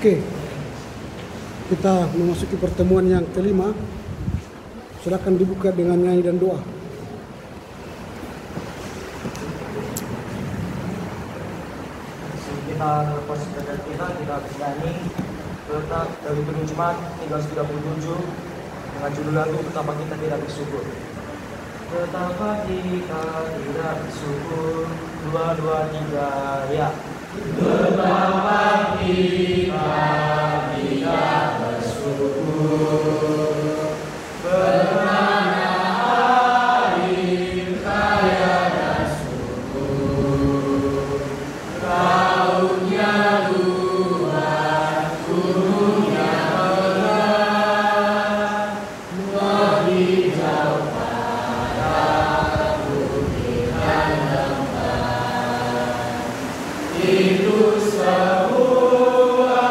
Oke, kita memasuki pertemuan yang kelima. Silakan dibuka dengan nyanyi dan doa. Kita lepas kita bernyanyi letak dari Gunung Jumat 337 dengan judul lagu Betapa Kita Tidak Bersyukur. Betapa kita tidak bersyukur, 2, 2, 3, ya. Betapa kita tidak bersyukur, bernama air kaya dan subur, lautnya luas, gunungnya berat, lebih jauh pada bukit dan lembah. Itu semua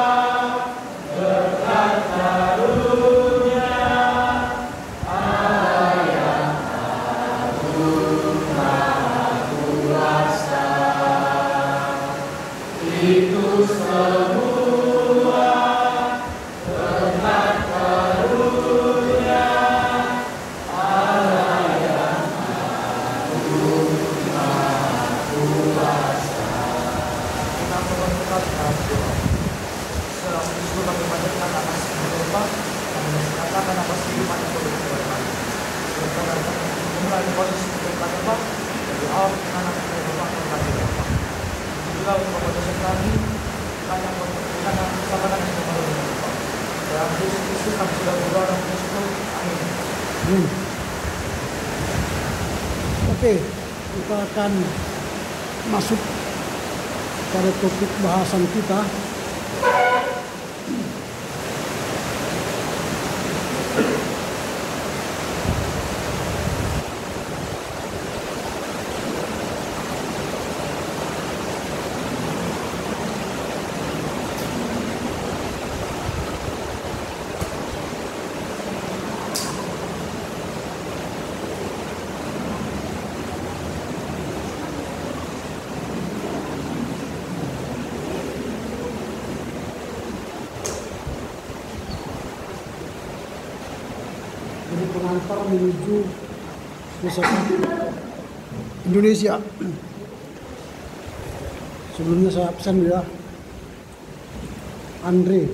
berkat karunia Allah yang agung maha kuasa. Itu semua berkat karunia Allah yang agung maha kuasa. Kita berdoa dalam Yesus bagaimana kita akan berdoa dan mengatakan apa sih iman yang boleh kita lakukan. Sementara mulai posisi kita berdoa dari awal kita akan berdoa kepada Bapa. Juga untuk dosa kami, kita akan bersama dengan Bapa. Dalam Yesus Kristus kami sudah berdoa dan bersyukur. Amin. Oke, kita akan masuk pada topik bahasan kita. Jadi pengantar menuju Indonesia. Sebelumnya saya absen ya. Andre,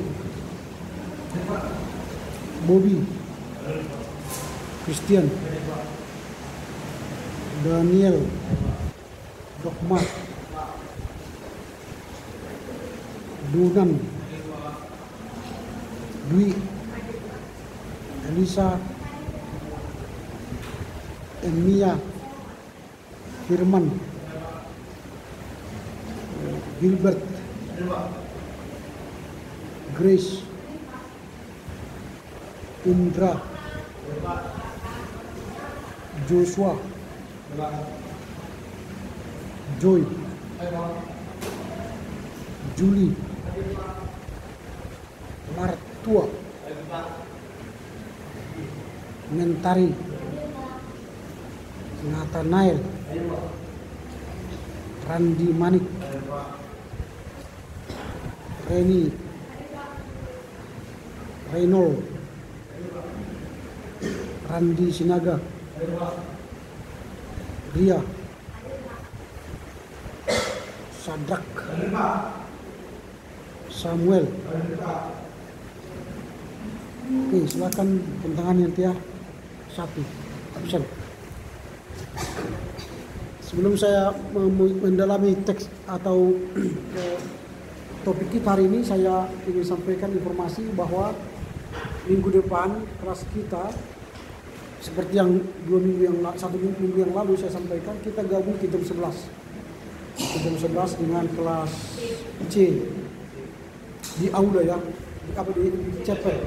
Bobby, Christian, Daniel, Dokmat, Dunan, Dwi, Elisa, Emia, Firman, Gilbert, Grace, Indra, Joshua, Joy, Julie, Martua, Mentari, Nathanael, Randi Manik, Reni, Reynold, Randi Sinaga, Ria, Sadrak, Samuel. Oke, silakan pentangan yang tiap satu. Absen. Sebelum saya mendalami teks atau topik kita hari ini, saya ingin sampaikan informasi bahwa minggu depan kelas kita, seperti yang satu minggu yang lalu saya sampaikan, kita gabung ke jam 11 dengan kelas C di aula ya, di chapel.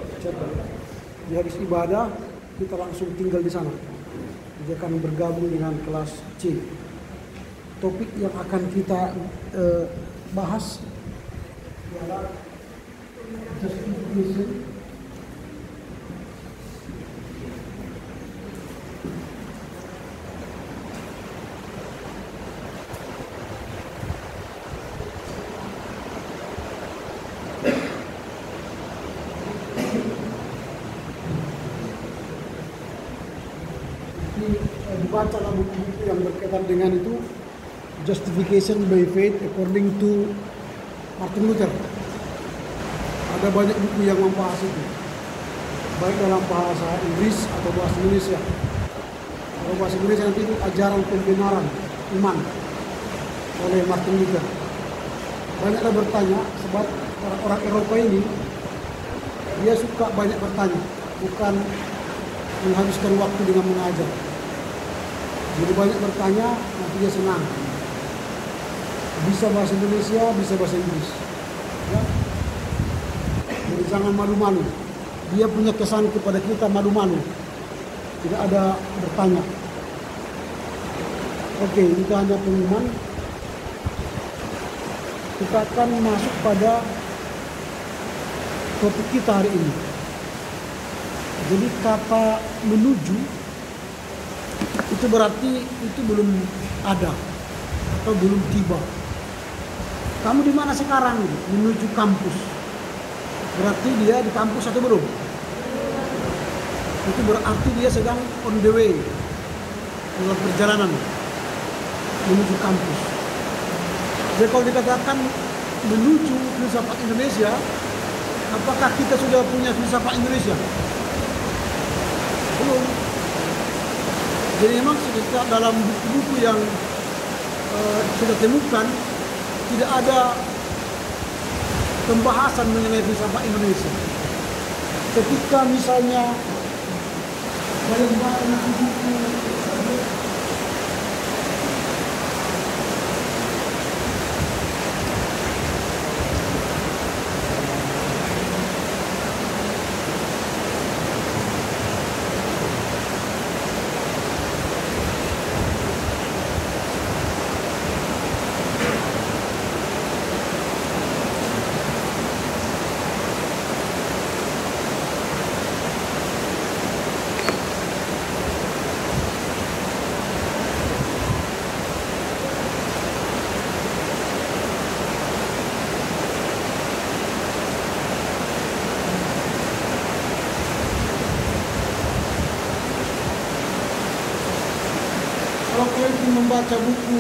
Di habis ibadah kita langsung tinggal di sana. Dia akan bergabung dengan kelas C. Topik yang akan kita bahas ialah justification bacalah buku-buku yang berkaitan dengan itu, Justification by Faith according to Martin Luther. Ada banyak buku yang membahas itu, baik dalam bahasa Inggris atau bahasa Indonesia. Kalau bahasa Indonesia nanti itu ajaran pembenaran iman oleh Martin Luther. Banyaklah bertanya, sebab orang-orang Eropa ini dia suka banyak bertanya, bukan menghabiskan waktu dengan mengajar. Jadi banyak bertanya, nanti dia senang. Bisa bahasa Indonesia, bisa bahasa Inggris. Ya. Jadi jangan malu-malu. Dia punya kesan kepada kita malu-malu. Tidak ada bertanya. Oke, itu hanya pengumuman. Kita akan masuk pada topik kita hari ini. Jadi kata menuju itu berarti itu belum ada atau belum tiba. Kamu di mana sekarang? Menuju kampus. Berarti dia di kampus atau belum? Itu berarti dia sedang on the way, dalam perjalanan menuju kampus. Jadi kalau dikatakan menuju filsafat Indonesia, apakah kita sudah punya filsafat Indonesia? Belum. Jadi memang kita dalam buku-buku yang sudah temukan tidak ada pembahasan mengenai filsafat Indonesia. Ketika misalnya membaca buku membaca buku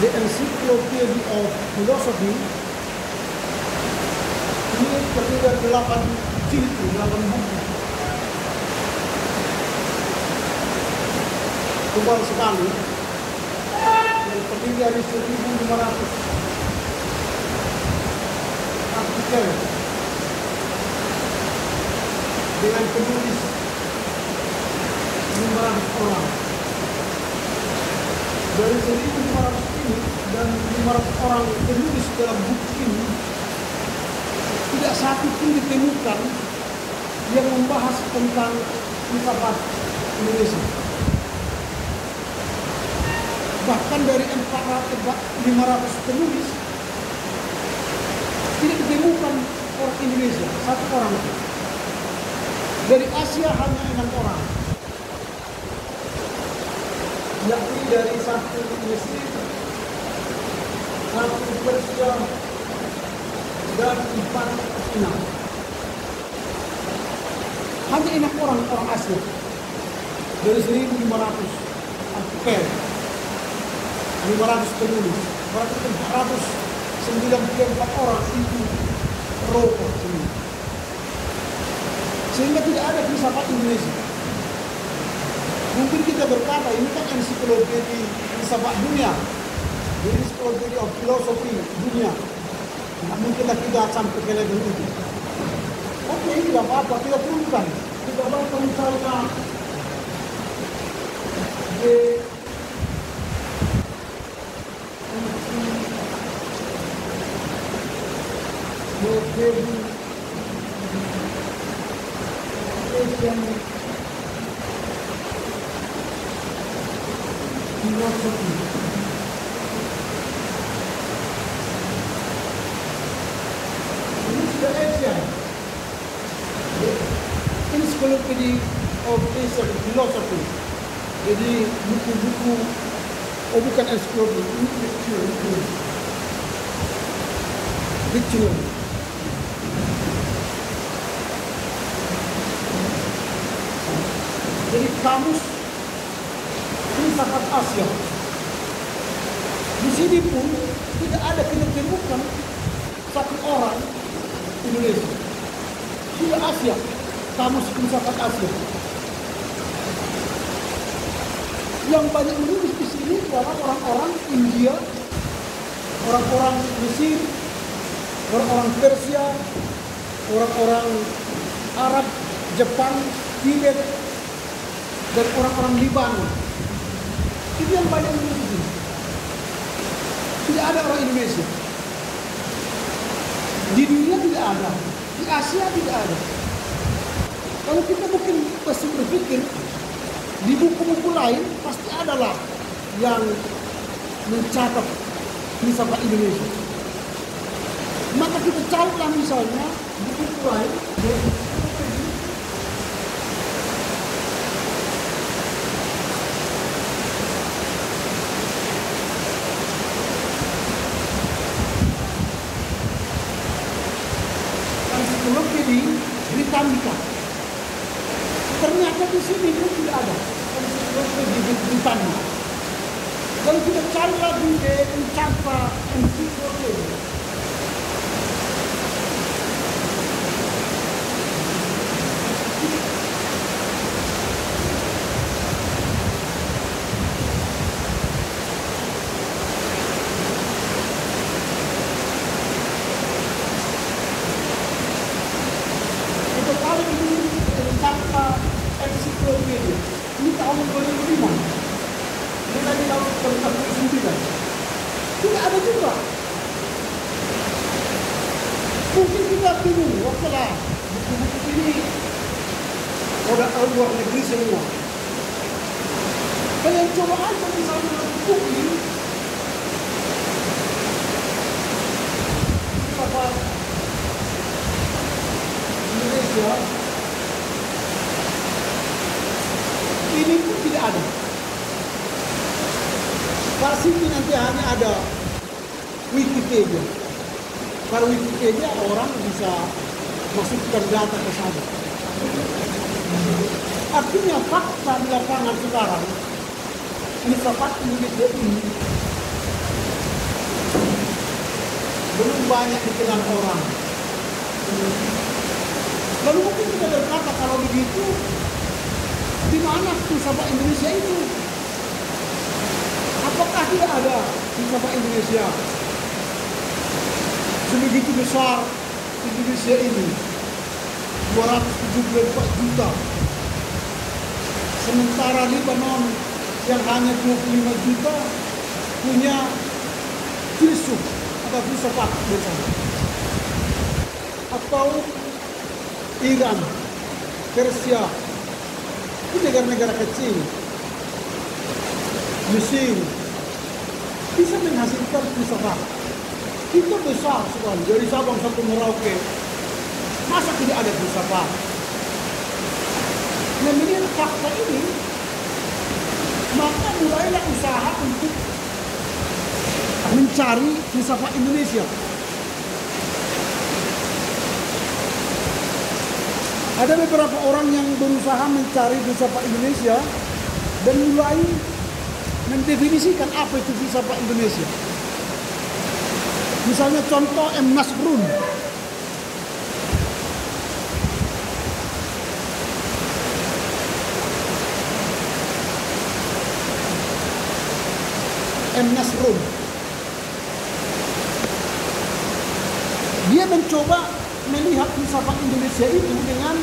The Encyclopedia of Philosophy, ini terdiri dari 8 jilid, 8 buku. Tebal sekali, yang terdiri dari 1.500 artikel dengan penulis 500 orang. Dari 1.500 ini dan 500 orang penulis dalam buku ini, tidak satu pun ditemukan yang membahas tentang filsafat Indonesia. Bahkan dari 500 penulis tidak ditemukan orang Indonesia, satu orang. Dari Asia hanya 6 orang, yakni dari satu Mesir, satu Persia, dan 4 Cina. Hanya 6 orang Asia dari 1.500 artikel, 500 penulis, berarti 494 orang itu Eropa ini. Sehingga tidak ada filsafat Indonesia. Mungkin kita berkata ini kan ensiklopedia filsafat dunia, jadi ensiklopedia of philosophy dunia. Nah, mungkinlah kita sampai ke level itu. Oke, tidak apa-apa, kita turunkan. Kita baca misalnya philosophy. Ini sudah Asia. Encyclopedia of Asian Philosophy. Jadi buku-buku, oh bukan encyclopedia, ini dictionary. Jadi kamus filsafat Asia. Di sini pun tidak ada ketemukan satu orang Indonesia. Tidak Asia, kamus filsafat Asia. Yang banyak menulis di sini adalah orang-orang India, orang-orang Mesir, orang-orang Persia, orang-orang Arab, Jepang, Tibet, dan orang-orang Libanon. Itu yang banyak menulis di sini. Tidak ada orang Indonesia. Di dunia tidak ada, di Asia tidak ada. Kalau kita mungkin pasti berpikir di buku-buku lain pasti adalah yang mencatat filsafat Indonesia. Maka kita carilah misalnya buku-buku lain. Ensiklopedia Britannica. Ternyata di sini pun tidak ada ensiklopedia Britannica. Kalau kita cari lagi mencapa ensiklopedia, itu paling ini mencapa ensiklopedia. Ini tahun 2005. Ini lagi tahun 2009. Tidak ada juga. Mungkin kita bingung, wah buku-buku ini udah luar negeri semua. Kalian coba aja misalnya buku ini apa Indonesia ini pun tidak ada. Pasti nanti hanya ada Wikipedia. Kalau Wikipedia orang bisa masukkan data ke sana. Artinya fakta di lapangan sekarang, filsafat Indonesia ini belum banyak dikenal orang. Lalu mungkin kita berkata kalau begitu, di mana filsafat Indonesia itu? Apakah tidak ada filsafat Indonesia? Sebegitu besar Indonesia ini, 274 juta. Sementara Libanon yang hanya 25 juta punya filsuf atau filsafat bersama. Atau Iran, Persia, itu negara-negara kecil. Mesir bisa menghasilkan filsafat. Itu besar sekali, dari Sabang sampai Merauke. Masa tidak ada filsafat? Nah, melihat fakta ini, maka mulailah usaha untuk mencari filsafat Indonesia. Ada beberapa orang yang berusaha mencari filsafat Indonesia dan mulai mendefinisikan apa itu filsafat Indonesia. Misalnya contoh M. Nasrun. M. Nasrun. Dia mencoba melihat filsafat Indonesia itu dengan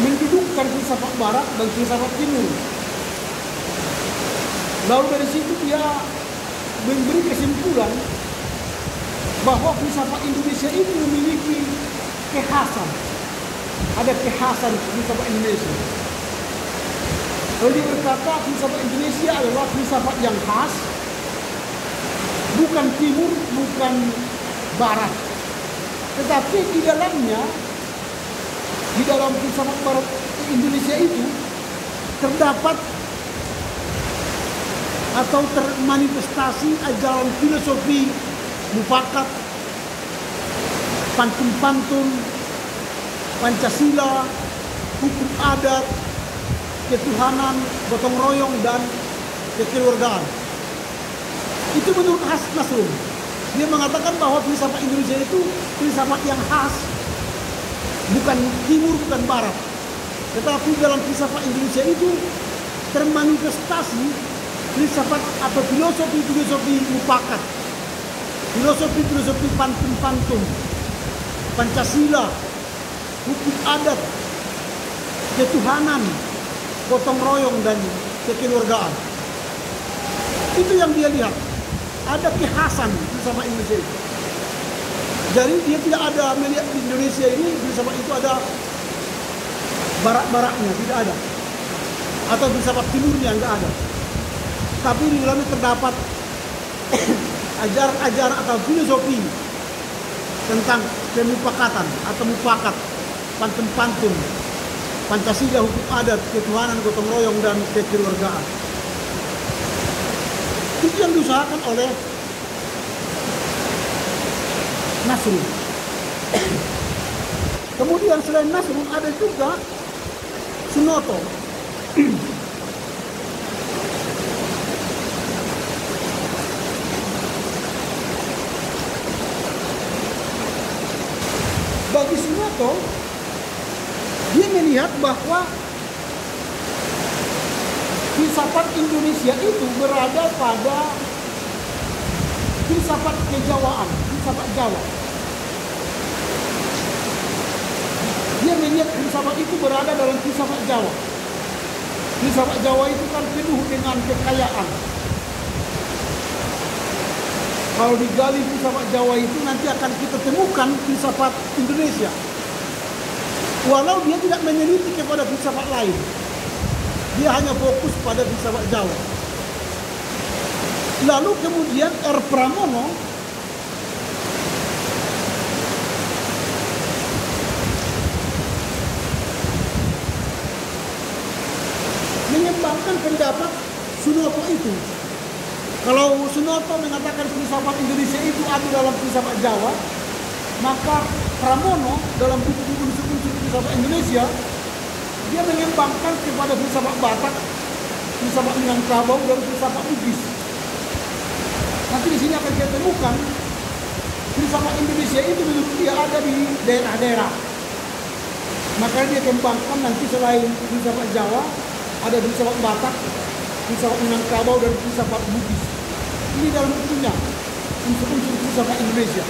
mendudukkan filsafat Barat dan filsafat Timur. Lalu dari situ dia memberi kesimpulan bahwa filsafat Indonesia itu memiliki kekhasan. Ada kekhasan filsafat Indonesia. Lalu dia berkata filsafat Indonesia adalah filsafat yang khas, bukan Timur, bukan Barat. Tetapi di dalamnya, di dalam filsafat Barat Indonesia itu terdapat atau termanifestasi ajaran filosofi mufakat, pantun-pantun, Pancasila, hukum adat, ketuhanan, gotong royong, dan kekeluargaan. Itu menurut Nasrul. Dia mengatakan bahwa filsafat Indonesia itu filsafat yang khas, bukan timur, bukan barat. Tetapi dalam filsafat Indonesia itu termanifestasi filsafat atau filosofi mufakat, filosofi pantun, Pancasila, hukum adat, ketuhanan, gotong royong, dan kekeluargaan. Itu yang dia lihat. Ada kekhasan filsafat Indonesia itu. Jadi dia tidak ada melihat di Indonesia ini filsafat itu ada barat-baratnya, tidak ada. Atau filsafat timurnya, enggak ada. Tapi di dalamnya terdapat ajaran-ajaran atau filosofi tentang pemufakatan atau mufakat, pantun-pantun, Pancasila, hukum adat, ketuhanan, gotong royong, dan kekeluargaan. Itu yang diusahakan oleh Nasrul. Kemudian selain Nasrul ada juga Sunoto. Bagi Sunoto, dia melihat bahwa filsafat Indonesia itu berada pada filsafat kejawaan, filsafat Jawa. Dia melihat filsafat itu berada dalam filsafat Jawa. Filsafat Jawa itu kan penuh dengan kekayaan. Kalau digali filsafat Jawa itu nanti akan kita temukan filsafat Indonesia. Walau dia tidak meneliti kepada filsafat lain. Dia hanya fokus pada filsafat Jawa. Lalu kemudian R. Pramono mengembangkan pendapat Sunoto itu. Kalau Sunoto mengatakan filsafat Indonesia itu ada dalam filsafat Jawa, maka Pramono dalam buku-buku unsur-unsur filsafat Indonesia dia mengembangkan kepada filsafat Batak, filsafat Minangkabau, dan filsafat Bugis. Nanti di sini akan kita temukan filsafat Indonesia itu menurut dia ada di daerah-daerah. Maka dia kembangkan nanti selain filsafat Jawa ada filsafat Batak, filsafat Minangkabau, dan filsafat Bugis. Ini dalam bukunya unsur-unsur filsafat Indonesia.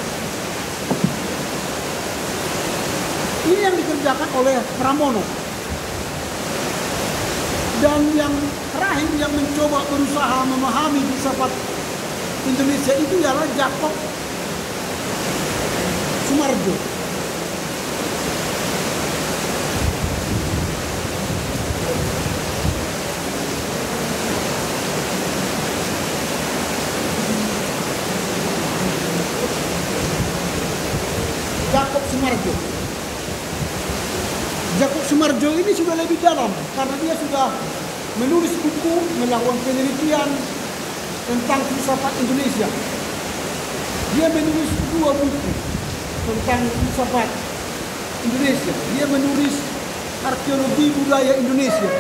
Ini yang dikerjakan oleh Pramono. Dan yang terakhir yang mencoba berusaha memahami filsafat Indonesia itu ialah Jakob Sumarjo. Jakob Sumarjo. Jakob Sumarjo ini sudah lebih dalam karena dia sudah menulis buku, melakukan penelitian tentang filsafat Indonesia. Dia menulis 2 buku tentang filsafat Indonesia. Dia menulis arkeologi budaya Indonesia.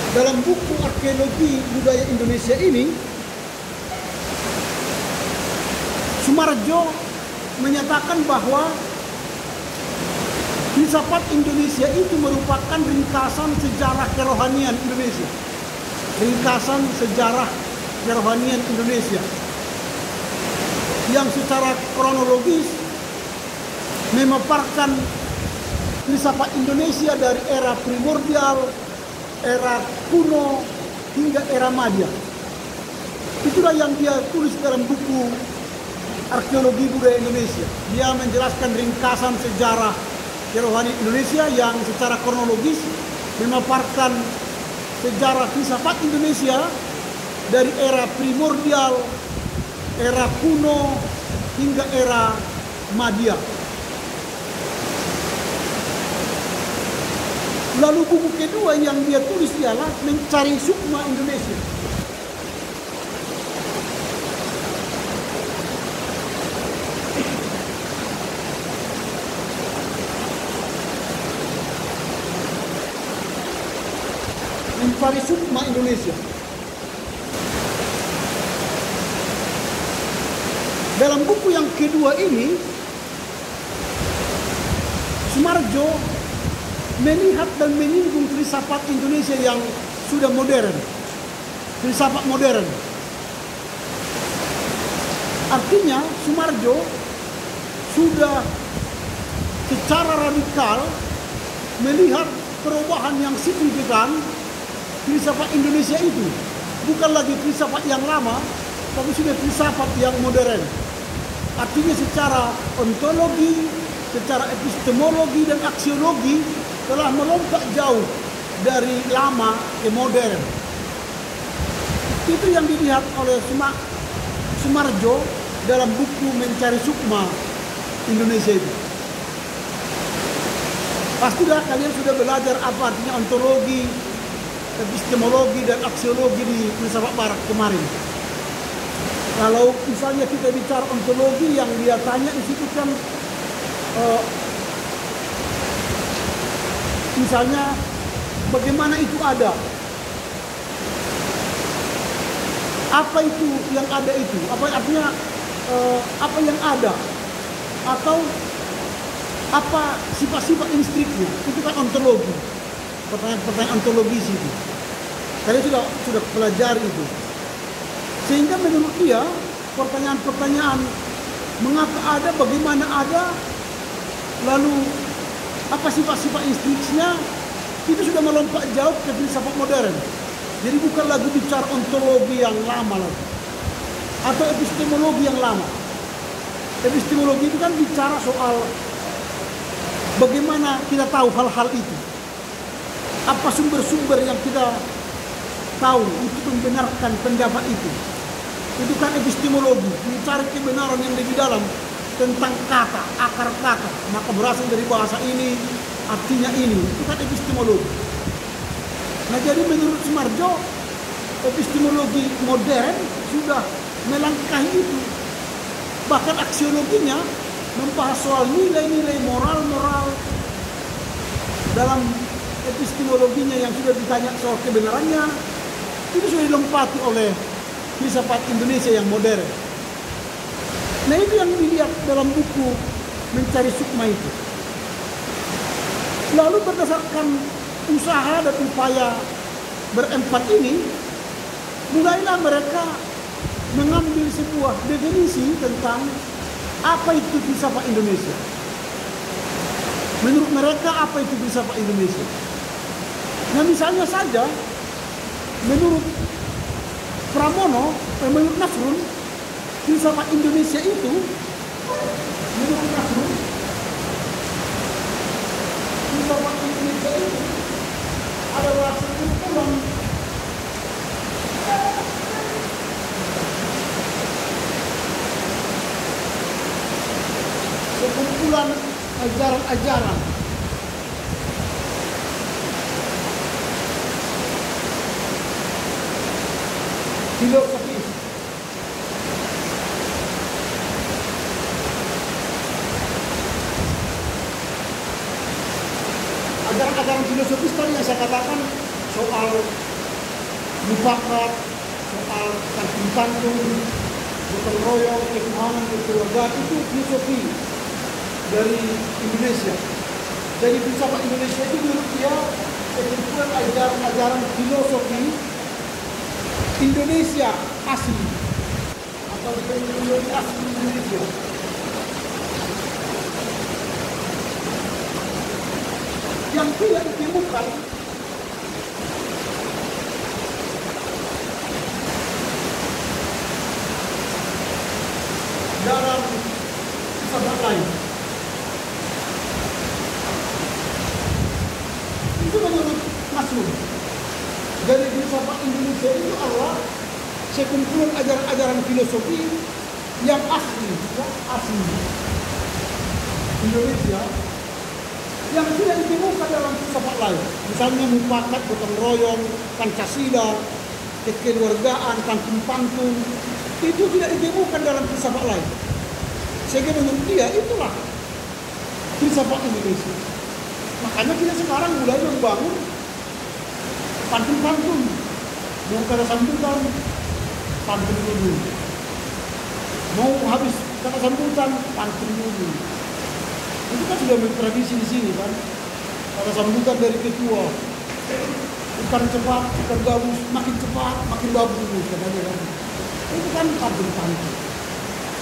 Dalam buku arkeologi budaya Indonesia ini, Sumarjo menyatakan bahwa filsafat Indonesia itu merupakan ringkasan sejarah kerohanian Indonesia. Ringkasan sejarah kerohanian Indonesia yang secara kronologis memaparkan filsafat Indonesia dari era primordial, era kuno, hingga era Madya. Itulah yang dia tulis dalam buku arkeologi budaya Indonesia. Dia menjelaskan ringkasan sejarah kerohanian Indonesia yang secara kronologis memaparkan sejarah filsafat Indonesia dari era primordial, era kuno, hingga era Madya. Lalu buku kedua yang dia tulis ialah Mencari Sukma Indonesia. Mencari Sukma Indonesia. Dalam buku yang kedua ini, Sumarjo melihat dan menyinggung filsafat Indonesia yang sudah modern, filsafat modern. Artinya Sumarjo sudah secara radikal melihat perubahan yang signifikan filsafat Indonesia itu. Bukan lagi filsafat yang lama, tapi sudah filsafat yang modern. Artinya secara ontologi, secara epistemologi dan aksiologi telah melompat jauh dari lama ke modern. Itu yang dilihat oleh Sumarjo dalam buku Mencari Sukma Indonesia itu. Pastilah kalian sudah belajar apa artinya ontologi, epistemologi dan aksiologi di filsafat barat kemarin. Kalau misalnya kita bicara ontologi, yang dia tanya di situ kan misalnya bagaimana itu ada? Apa itu yang ada itu? Apa artinya apa yang ada? Atau apa sifat-sifat instruknya? Itu kan ontologi. Pertanyaan ontologis itu. Kalian sudah pelajari itu. Sehingga menurut dia pertanyaan-pertanyaan mengapa ada, bagaimana ada, lalu apa sifat-sifat instruksinya, itu sudah melompat jauh ke filsafat modern. Jadi bukan lagi bicara ontologi yang lama lagi, atau epistemologi yang lama. Epistemologi itu kan bicara soal bagaimana kita tahu hal-hal itu. Apa sumber-sumber yang kita tahu untuk membenarkan pendapat itu. Itu kan epistemologi, mencari kebenaran yang lebih dalam tentang kata, akar kata. Maka berasal dari bahasa ini, artinya ini. Itu kan epistemologi. Nah jadi menurut Sumarjo, epistemologi modern sudah melangkahi itu. Bahkan aksiologinya membahas soal nilai-nilai moral-moral dalam epistemologinya yang sudah ditanya soal kebenarannya. Itu sudah dilempati oleh filsafat Indonesia yang modern. Nah itu yang dilihat dalam buku Mencari Sukma itu. Lalu berdasarkan usaha dan upaya berempat ini, mulailah mereka mengambil sebuah definisi tentang apa itu filsafat Indonesia. Menurut mereka apa itu filsafat Indonesia? Nah misalnya saja, menurut Pramono, menurut Nasrun, filsafat Indonesia itu, menurut Nasrun, filsafat Indonesia itu adalah sekumpulan ajaran-ajaran filosofis ajaran-ajaran filosofis tadi yang saya katakan soal mufakat, soal tanggung-tanggung, gotong royong, ketuhanan, kekeluargaan, itu filosofi dari Indonesia. Jadi filsafat Indonesia itu menurut dia sekumpulan ajaran-ajaran filosofi Indonesia asli atau Indonesia asli Indonesia. Yang tidak ditemukan dalam filsafat lain. Itu menurut Nasrun. Dari filsafat Indonesia itu adalah sekumpulan ajaran-ajaran filosofi yang asli, Indonesia yang tidak ditemukan dalam filsafat lain. Misalnya mufakat, gotong royong, Pancasila, kekeluargaan, kampung pantun, itu tidak ditemukan dalam filsafat lain. Sehingga menurut dia itulah filsafat Indonesia. Makanya kita sekarang mulai membangun pantun-pantun. Mau kata sambutan, pantun dulu. Mau habis kata sambutan, pantun dulu. Itu kan sudah tradisi di sini kan. Kata sambutan dari ketua. Bukan cepat, bukan gabus, makin cepat, makin bagus katanya kan. Itu kan pantun-pantun.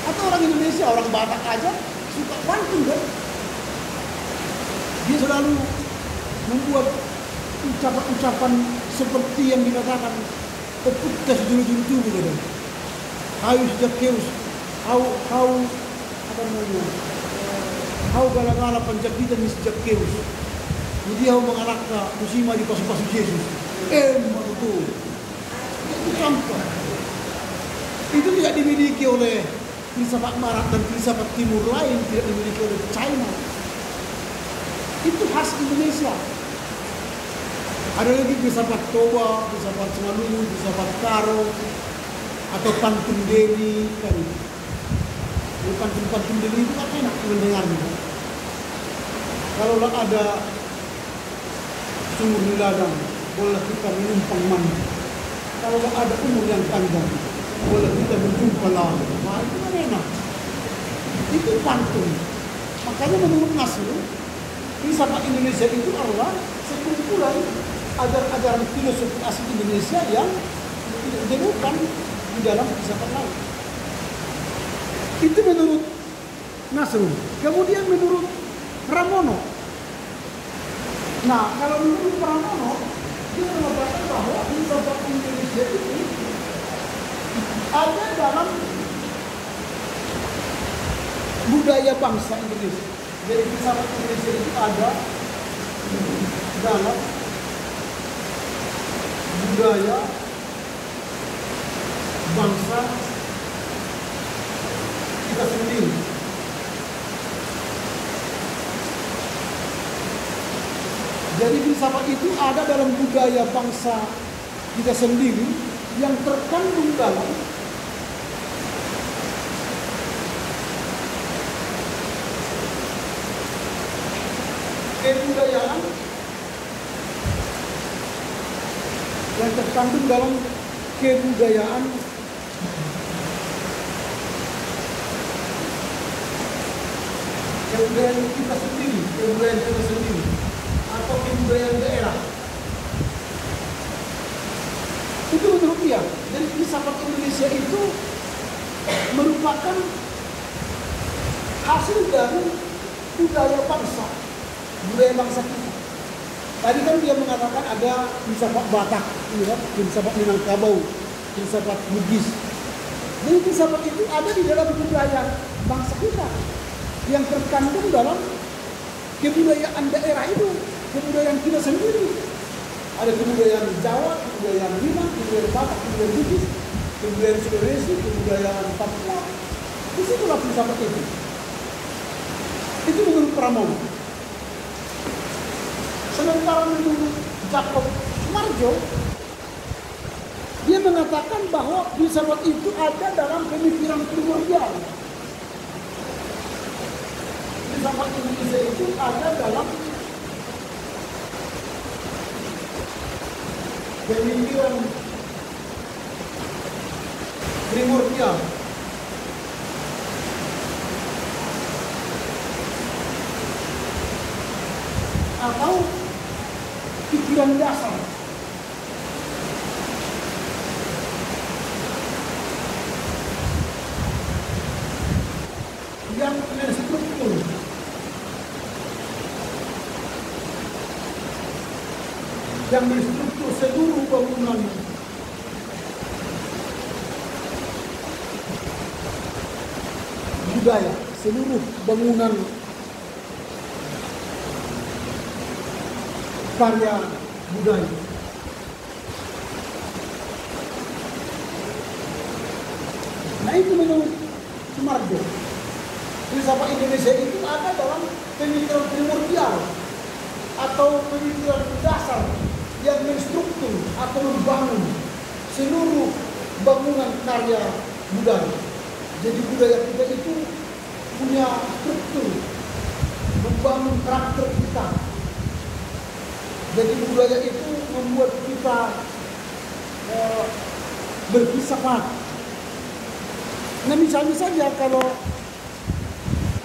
Atau orang Indonesia, orang Batak aja suka pantun kan. Dia selalu membuat ucapan-ucapan seperti yang dikatakan keputus juru-juru gitu kan. Hayu sejak keus, hau gala-gala pancakitan di sejak keus. Dia mengalahkan musima di pasu-pasu Yesus. Itu contoh. Itu tidak dimiliki oleh filsafat Barat dan filsafat Timur lain, tidak dimiliki oleh China. Itu khas Indonesia. Ada lagi filsafat Toba, filsafat Semalungun, filsafat Karo, atau pantun Deli kan. Pantun Deli itu kan enak mendengarnya. Kalau ada sumur di ladang, boleh kita menumpang mandi. Kalau ada umur yang panjang, boleh kita berjumpa lagi. Nah, itu kan enak. Itu pantun. Makanya menurut Nasrul, filsafat Indonesia itu adalah sekumpulan ajaran-ajaran filosofi asli Indonesia yang tidak ditemukan di dalam filsafat lain. Itu menurut Nasrul. Kemudian menurut Pramono. Nah, kalau menurut Pramono, dia mengatakan bahwa filsafat Indonesia itu ada dalam budaya bangsa Indonesia. Jadi filsafat Indonesia itu ada dalam budaya bangsa kita sendiri. Jadi filsafat itu ada dalam budaya bangsa kita sendiri yang terkandung dalam kebudayaan, yang terkandung dalam kebudayaan kita sendiri, kebudayaan kita sendiri, atau kebudayaan daerah. Itu menurut dia. Jadi filsafat Indonesia itu merupakan hasil dari budaya bangsa kita. Tadi kan dia mengatakan ada filsafat Batak, filsafat Minangkabau, filsafat Bugis. Jadi filsafat itu ada di dalam budaya bangsa kita yang terkandung dalam kebudayaan daerah itu, kebudayaan kita sendiri. Ada kebudayaan Jawa, kebudayaan Minang, kebudayaan Batak, kebudayaan Bugis, kebudayaan Sulawesi, kebudayaan Papua. Disitulah filsafat itu. Itu menurut Pramono. Sementara menurut Jakob Sumarjo, dia mengatakan bahwa filsafat itu ada dalam pemikiran primordial. Filsafat Indonesia itu ada dalam pemikiran primordial. Atau pikiran dasar. Yang menstruktur. Yang menstruktur seluruh bangunan budaya, seluruh bangunan karya budaya. Nah, itu menurut Sumarjo. Filsafat Indonesia itu ada dalam pemikiran primordial. atau pemikiran dasar yang menstruktur atau membangun seluruh bangunan karya budaya. Jadi budaya kita itu punya struktur, membangun karakter kita. Jadi budaya itu membuat kita berfilsafat. Nah misalnya saja kalau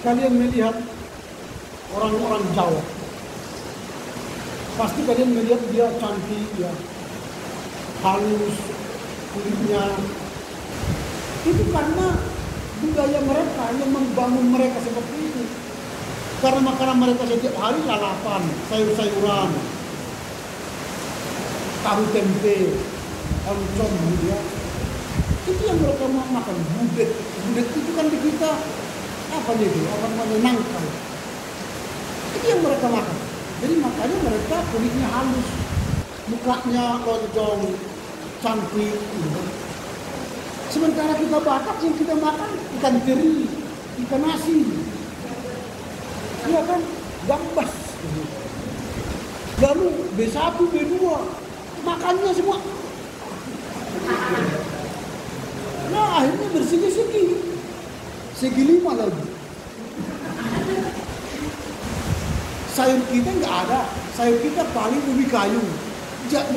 kalian melihat orang-orang Jawa, pasti kalian melihat dia cantik, ya, halus, kulitnya. Itu karena budaya mereka yang membangun mereka seperti itu. Karena makanan mereka setiap hari lalapan, sayur-sayuran, tahu tempe, oncom, ya. Itu yang mereka mau makan. Budet itu kan di kita apa namanya nangka. Itu yang mereka makan. Jadi makanya mereka kulitnya halus, mukanya lonjong, cantik. Ya. Sementara kita Batak yang kita makan ikan teri, ikan nasi, iya kan, gambas. Lalu B1, B2, makannya semua. Nah akhirnya bersegi-segi, segi 5 lagi. Sayur kita nggak ada, sayur kita paling ubi kayu,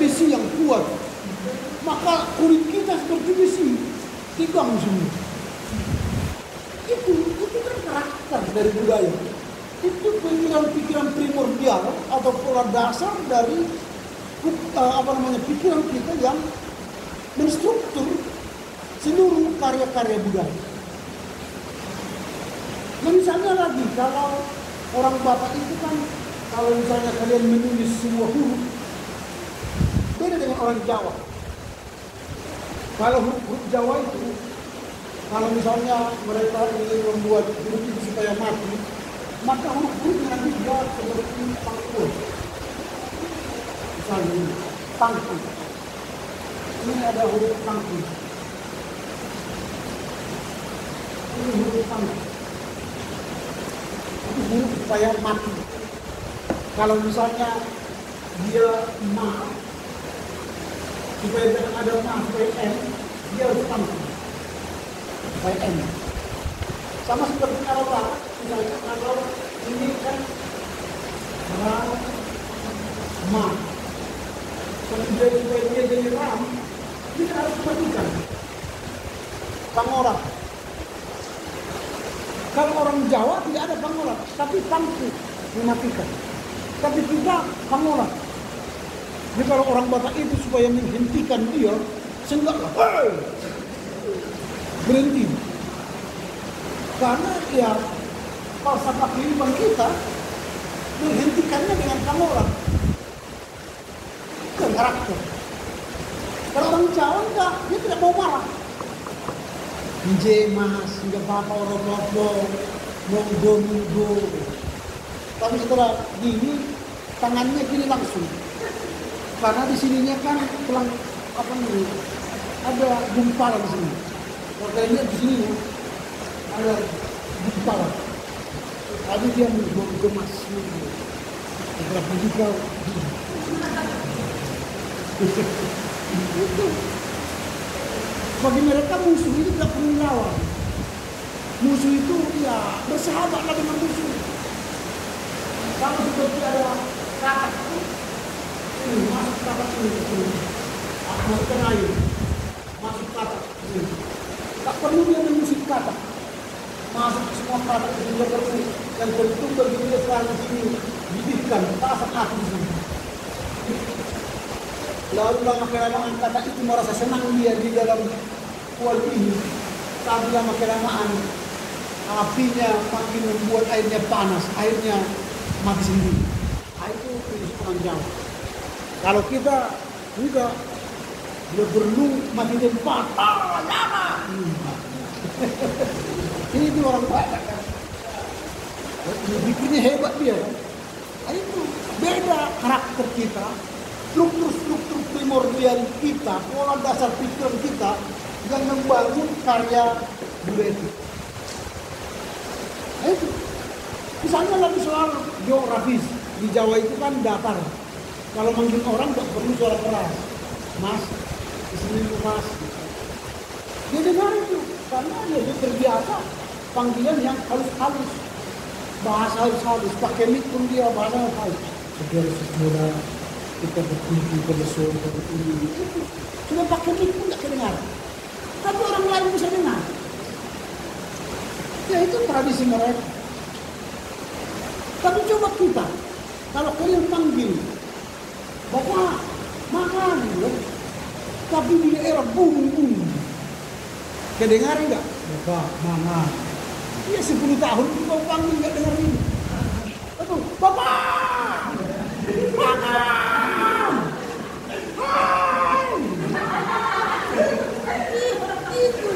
besi yang kuat. Maka kulit kita seperti besi. Tegang semua. Itu kan karakter dari budaya. Itu pikiran-pikiran primordial atau pola dasar dari pikiran kita yang menstruktur seluruh karya-karya budaya. Nah misalnya lagi kalau orang Batak itu kan kalau misalnya kalian menulis sebuah huruf beda dengan orang Jawa. Kalau huruf Jawa itu, kalau misalnya mereka ingin membuat huruf itu supaya mati, maka huruf-hurufnya nanti dia seperti pangkul. Misalnya ini, pangkul. Ini ada huruf pangkul. Ini huruf pangkul. Itu huruf supaya mati. Kalau misalnya dia ma, supaya jangan ada ma, supaya M, dia harus pangkul. Supaya M. Sama seperti kalau Batak, misalnya kalau ini kan ma, supaya dia jadi ram, kita harus matikan. Pangorak. Kalau orang Jawa tidak ada pangorak, tapi pangkul mematikan. Tapi kita pangorak. Jadi kalau orang Batak itu supaya menghentikan dia, senggaklah, berhenti. Karena ya falsafah kehidupan kita menghentikannya dengan pangorak. Itu karakter. Kalau orang Jawa enggak, dia tidak mau marah. Mas, enggak apa-apa orang-orang, monggo. Tapi setelah gini, tangannya gini langsung. Karena di sininya kan tulang ada gumpalan di sini. Kalau kalian lihat di sini ada gumpalan. Tadi dia menggemas. Beberapa juga. Itu. Bagi mereka musuh itu tidak perlu lawan. Musuh itu ya bersahabatlah dengan musuh. Sama seperti ada katak ini masuk katak ini, masukkan air, masuk katak ini. Tak perlu dia mengusik katak, masuk semua katak itu dia perlu yang tentu bagi dia selalu sini bibitkan pasang api di sini. Lalu lama-kelamaan katak itu merasa senang dia di dalam kuali ini. Tapi lama-kelamaan apinya makin membuat airnya panas, airnya mati sendiri. Itu prinsip orang Jawa. Kalau kita enggak, dia perlu mati tempat. Nyala. Ini orang Batak kan. Bikinnya hebat dia. Itu beda karakter kita, struktur primordial kita, pola dasar pikiran kita yang membangun karya budaya itu. Itu. Misalnya lagi soal geografis. di Jawa itu kan datar. Kalau manggil orang nggak perlu suara keras. Mas, di sini lu mas. Dia dengar itu karena dia terbiasa panggilan yang halus-halus, bahasa halus-halus. Pakai mic pun dia bahasa halus. Saudara-saudara, kita berkumpul pada sore ini. Cuma pakai mic pun nggak kedengaran. Tapi orang lain bisa dengar. Ya itu tradisi mereka. Tapi coba kita, kalau kalian panggil, Bapak, makan, ya. Tapi di daerah bung. Kedengaran nggak? Bapak, makan. Iya 10 tahun kau panggil nggak dengar ini. Betul, Bapak, makan. Itu.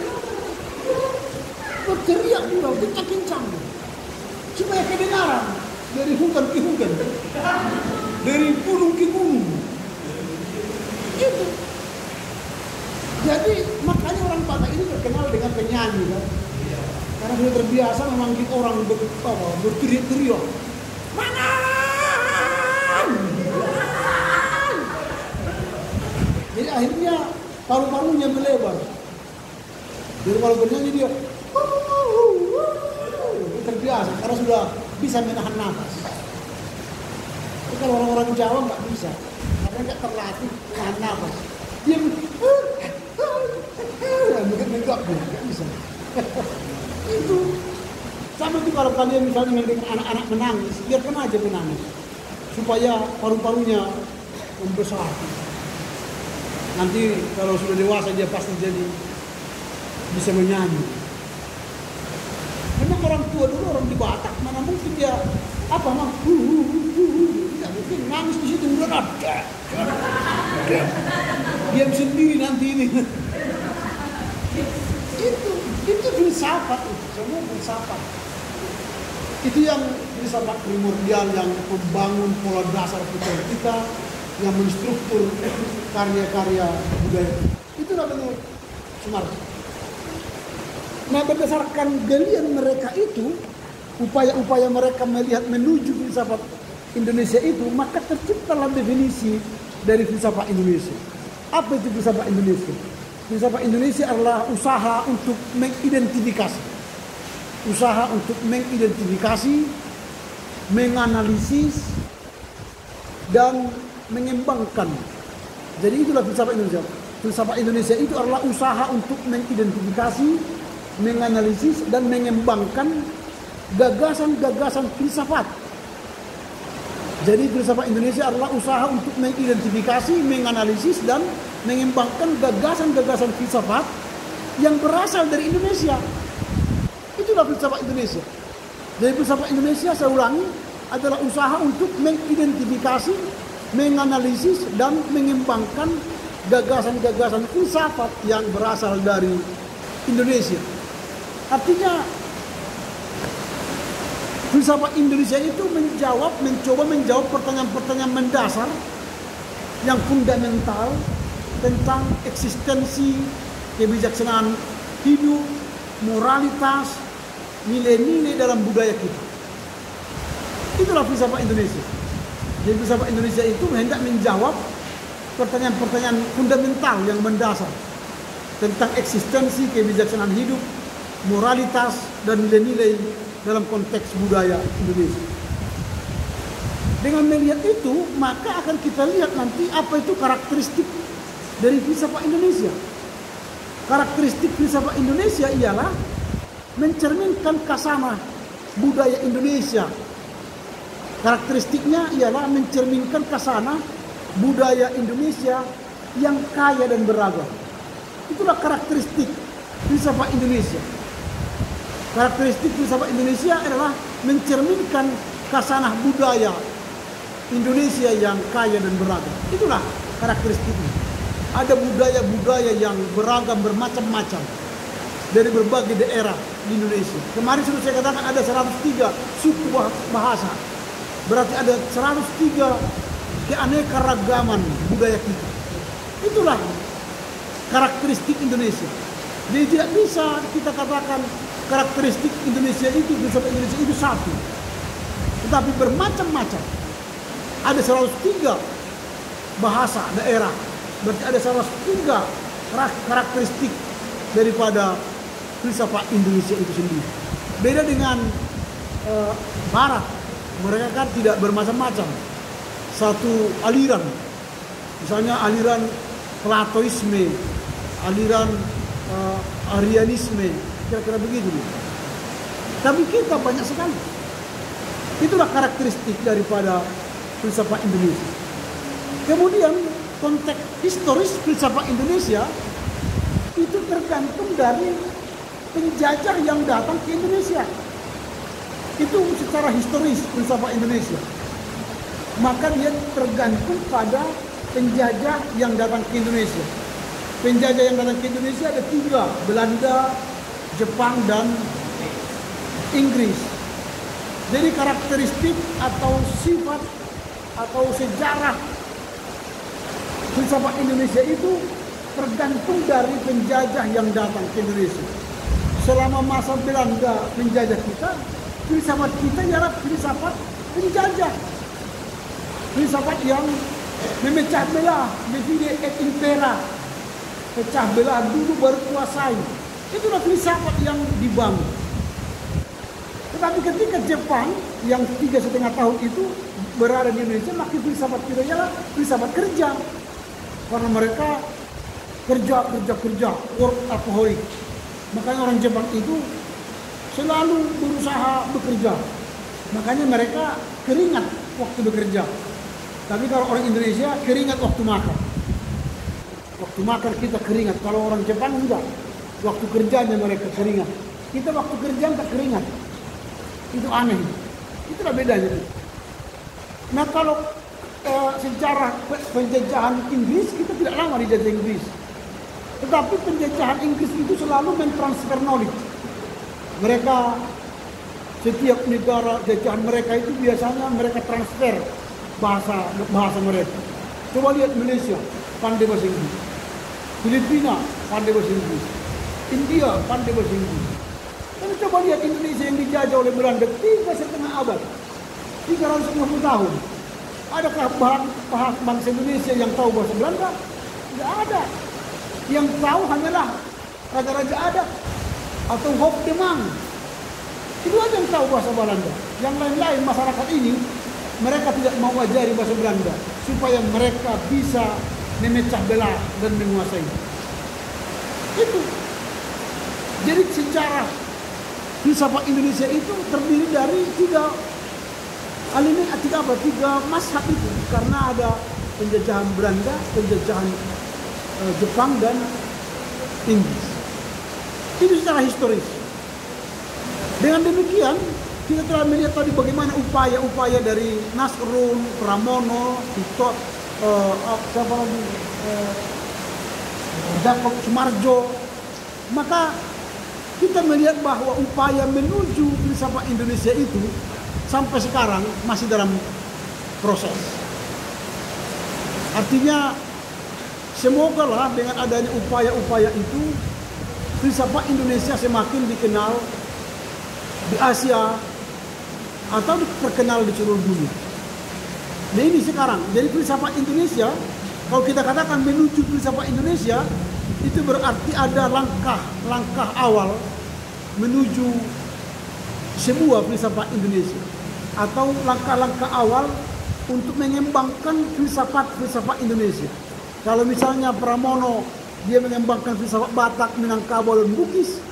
Berteriak juga, kencang-kencang. Supaya kedengaran. Dari hutan ke hutan. Dari gunung ke gunung. Itu. Jadi makanya orang Batak ini terkenal dengan penyanyi kan. Karena sudah terbiasa memanggil orang berteriak-teriak. Makan! Jadi akhirnya paru-parunya melebar. Jadi kalau bernyanyi dia terbiasa karena sudah bisa menahan nafas. Tapi kalau orang-orang Jawa nggak bisa, karena nggak terlatih menahan nafas. Dia megap nggak bisa. Itu sama itu kalau kalian misalnya mendengar anak-anak menangis, biarkan aja menangis supaya paru-parunya membesar. Nanti kalau sudah dewasa dia pasti jadi bisa menyanyi. Memang orang tua dulu orang di Batak mana mungkin dia apa mah tidak mungkin nangis di situ berat. Diam sendiri nanti ini. Itu filsafat, semua filsafat. Itu yang filsafat primordial yang membangun pola dasar pikiran kita, yang menstruktur karya-karya budaya. Itulah menurut Sumarso. Nah, berdasarkan galian mereka itu, upaya-upaya mereka melihat menuju filsafat Indonesia itu, maka terciptalah definisi dari filsafat Indonesia. Apa itu filsafat Indonesia? Filsafat Indonesia adalah usaha untuk mengidentifikasi. Usaha untuk mengidentifikasi, menganalisis, dan mengembangkan. Jadi itulah filsafat Indonesia. Filsafat Indonesia itu adalah usaha untuk mengidentifikasi, menganalisis, dan mengembangkan gagasan-gagasan filsafat. Jadi filsafat Indonesia adalah usaha untuk mengidentifikasi, menganalisis, dan mengembangkan gagasan-gagasan filsafat yang berasal dari Indonesia. Itulah filsafat Indonesia. Jadi filsafat Indonesia, saya ulangi, adalah usaha untuk mengidentifikasi, menganalisis, dan mengembangkan gagasan-gagasan filsafat yang berasal dari Indonesia. Artinya filsafat Indonesia itu mencoba menjawab pertanyaan-pertanyaan mendasar yang fundamental tentang eksistensi, kebijaksanaan hidup, moralitas, nilai-nilai dalam budaya kita. Itulah filsafat Indonesia. Jadi filsafat Indonesia itu hendak menjawab pertanyaan-pertanyaan fundamental yang mendasar tentang eksistensi, kebijaksanaan hidup, moralitas, dan nilai-nilai dalam konteks budaya Indonesia. Dengan melihat itu, maka akan kita lihat nanti apa itu karakteristik dari filsafat Indonesia. Karakteristik filsafat Indonesia ialah mencerminkan khasanah budaya Indonesia. Karakteristiknya ialah mencerminkan khasanah budaya Indonesia yang kaya dan beragam. Itulah karakteristik filsafat Indonesia. Karakteristik filsafat Indonesia adalah mencerminkan khasanah budaya Indonesia yang kaya dan beragam. Itulah karakteristiknya. Ada budaya-budaya yang beragam, bermacam-macam dari berbagai daerah di Indonesia. Kemarin sudah saya katakan ada 103 suku bahasa. Berarti ada 103 keanekaragaman budaya kita. Itulah karakteristik Indonesia. Jadi tidak bisa kita katakan karakteristik Indonesia itu, filsafat Indonesia itu satu. Tetapi bermacam-macam. ada 103 bahasa daerah. Berarti ada 103 karakteristik daripada filsafat Indonesia itu sendiri. Beda dengan Barat, mereka kan tidak bermacam-macam. Satu aliran, misalnya aliran Platoisme, aliran Arianisme, kira-kira begitu. Tapi kita banyak sekali. Itulah karakteristik daripada filsafat Indonesia. Kemudian konteks historis filsafat Indonesia itu tergantung dari penjajah yang datang ke Indonesia. Itu secara historis filsafat Indonesia. Maka dia tergantung pada penjajah yang datang ke Indonesia. Penjajah yang datang ke Indonesia ada 3, Belanda, Jepang, dan Inggris. Jadi karakteristik atau sifat atau sejarah filsafat Indonesia itu tergantung dari penjajah yang datang ke Indonesia. Selama masa Belanda menjajah kita, filsafat kita ialah filsafat penjajah. Filsafat yang memecah belah, divide et impera, pecah belah dulu baru kuasai. Itulah filsafat yang dibangun. Tetapi ketika Jepang yang 3,5 tahun itu berada di Indonesia, maka filsafat kita ialah filsafat kerja. Karena mereka kerja, workaholic. Makanya orang Jepang itu selalu berusaha bekerja. Makanya mereka keringat waktu bekerja. Tapi kalau orang Indonesia keringat waktu makan. Waktu makan kita keringat. Kalau orang Jepang enggak. Waktu kerjanya mereka keringat. Kita waktu kerja enggak keringat. Itu aneh. Itulah bedanya. Nah kalau sejarah penjajahan Inggris, kita tidak lama dijajah Inggris. Tetapi penjajahan Inggris itu selalu mentransfer knowledge. Mereka, setiap negara jajahan mereka itu biasanya mereka transfer bahasa mereka. Coba lihat Malaysia, pandai bahasa Inggris. Filipina, pandai bahasa Inggris. India, pandai bahasa Inggris. Dan coba lihat Indonesia yang dijajah oleh Belanda 3,5 abad, 350 tahun. Adakah bangsa Indonesia yang tahu bahasa Belanda? Tidak ada. Yang tahu hanyalah raja-raja adat atau Hop de Mang. Itu aja yang tahu bahasa Belanda. Yang lain-lain masyarakat ini mereka tidak mau ajari bahasa Belanda supaya mereka bisa memecah belah dan menguasai. Itu. Jadi sejarah filsafat Indonesia itu terdiri dari 3 mazhab itu, karena ada penjajahan Belanda, penjajahan Jepang dan Inggris. Itu secara historis. Dengan demikian kita telah melihat tadi bagaimana upaya-upaya dari Nasrun, Pramono, Tito, Jakob Sumarjo. Maka kita melihat bahwa upaya menuju filsafat Indonesia itu sampai sekarang masih dalam proses. Artinya semogalah dengan adanya upaya-upaya itu filsafat Indonesia semakin dikenal di Asia atau terkenal di seluruh dunia. Nah ini sekarang, jadi filsafat Indonesia, kalau kita katakan menuju filsafat Indonesia, itu berarti ada langkah awal menuju sebuah filsafat Indonesia, atau langkah-langkah awal untuk mengembangkan filsafat Indonesia. Kalau misalnya Pramono dia mengembangkan filsafat Batak, Minangkabau dan Bugis,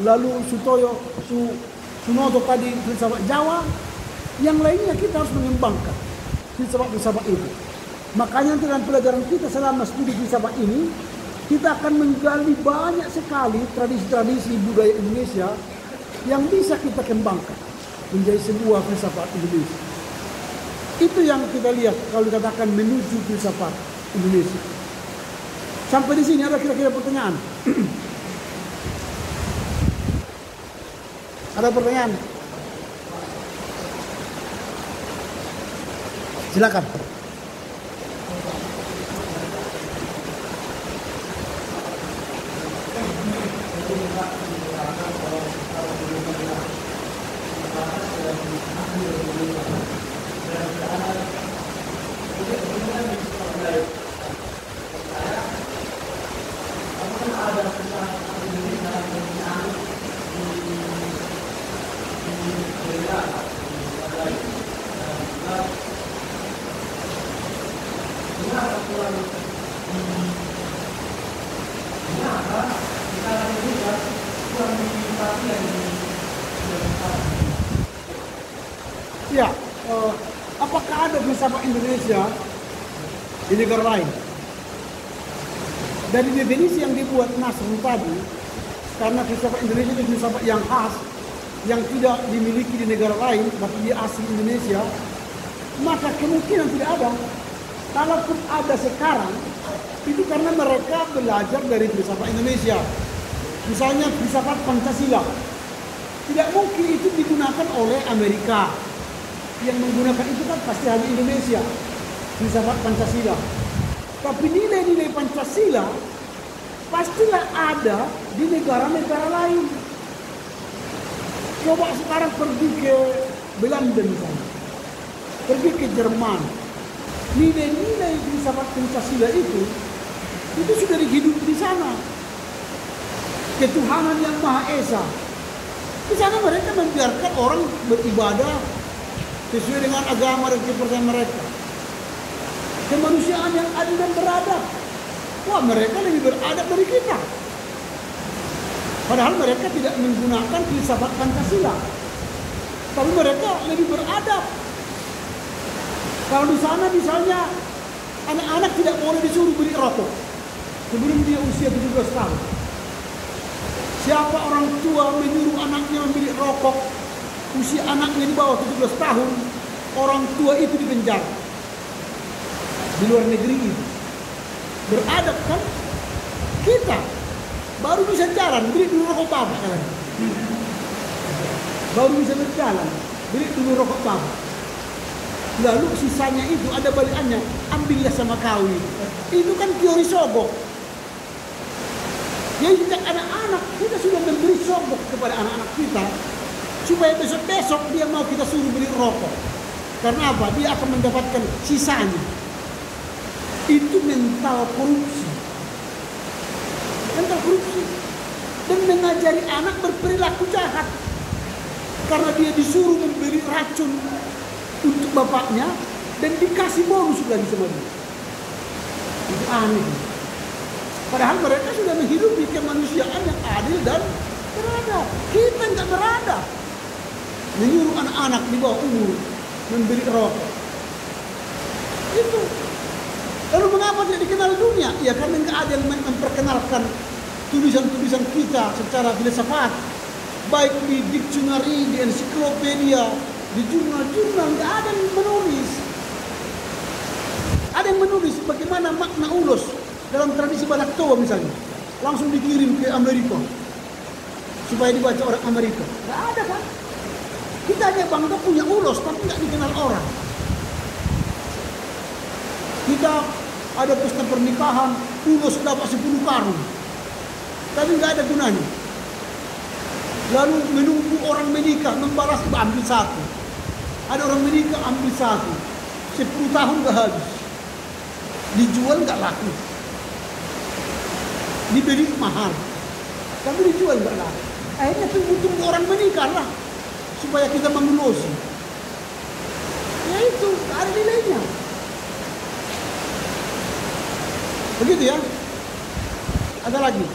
lalu Sunoto tadi filsafat Jawa, yang lainnya kita harus mengembangkan filsafat itu. Makanya dalam pelajaran kita selama studi filsafat ini, kita akan menggali banyak sekali tradisi-tradisi budaya Indonesia yang bisa kita kembangkan menjadi sebuah filsafat Indonesia. Itu yang kita lihat kalau dikatakan menuju filsafat Indonesia. Sampai di sini ada kira-kira pertanyaan? Ada pertanyaan? Silakan. Ya, apakah ada filsafat Indonesia di negara lain? Dari definisi yang dibuat Nasrul tadi, karena filsafat Indonesia itu filsafat yang khas, yang tidak dimiliki di negara lain, tapi dia asli Indonesia, maka kemungkinan tidak ada. Kalaupun ada sekarang, itu karena mereka belajar dari filsafat Indonesia. Misalnya filsafat Pancasila. Tidak mungkin itu digunakan oleh Amerika. Yang menggunakan itu kan pasti hanya Indonesia. Filsafat Pancasila. Tapi nilai-nilai Pancasila pastilah ada di negara-negara lain. Coba sekarang pergi ke Belanda misalnya. Pergi ke Jerman. Nilai-nilai filsafat Pancasila itu sudah hidup di sana. Ketuhanan yang Maha Esa. Di sana mereka membiarkan orang beribadah sesuai dengan agama dan kepercayaan mereka. Kemanusiaan yang adil dan beradab. Wah, mereka lebih beradab dari kita. Padahal mereka tidak menggunakan filsafat Pancasila. Tapi mereka lebih beradab. Kalau di sana misalnya anak-anak tidak boleh disuruh beli rokok sebelum dia usia 17 tahun. Siapa orang tua menyuruh anaknya membeli rokok usia anaknya di bawah 17 tahun, orang tua itu dipenjara. Di luar negeri itu beradab kan? Kita baru bisa jalan, beli dulu rokok bapak kan? Baru bisa berjalan, beli dulu rokok bapak. Lalu sisanya itu ada balikannya, ambillah sama kau itu. Itu kan teori sogok. Jadi sejak anak-anak kita sudah memberi sogok kepada anak-anak kita supaya besok-besok dia mau kita suruh beli rokok. Karena apa? Dia akan mendapatkan sisanya. Itu mental korupsi. Mental korupsi. Dan mengajari anak berperilaku jahat. Karena dia disuruh membeli racun untuk bapaknya dan dikasih bonus lagi sama dia. Itu aneh. Padahal mereka sudah menghidupi kemanusiaan yang adil dan beradab. Kita nggak beradab. Menyuruh anak-anak di bawah umur membeli rokok. Itu. Lalu mengapa tidak dikenal dunia? Ya karena nggak ada yang memperkenalkan tulisan-tulisan kita secara filsafat. Baik di dictionary, di ensiklopedia, di jurnal-jurnal, nggak ada yang menulis. Ada yang menulis bagaimana makna ulos dalam tradisi Badak Toba misalnya. Langsung dikirim ke Amerika supaya dibaca orang Amerika. Nggak ada kan? Kita hanya bangga punya ulos tapi nggak dikenal orang. Kita ada pesta pernikahan, ulos dapat 10 karung, tapi nggak ada gunanya. Lalu menunggu orang menikah, membalas ambil satu. Ada orang menikah ambil satu, 10 tahun nggak habis. Dijual nggak laku, dibeli mahal, tapi dijual nggak laku. Akhirnya tunggu orang menikah lah supaya kita mengulosi. Ya itu nggak ada nilainya. Begitu ya. Ada lagi.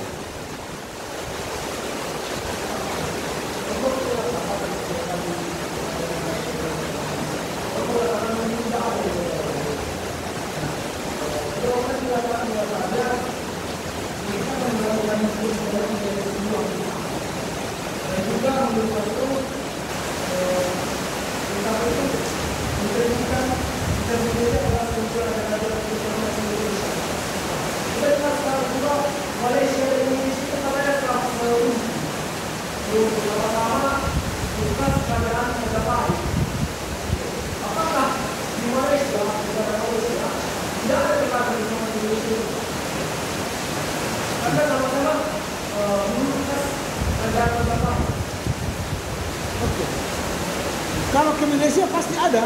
Kalau ke Malaysia pasti ada.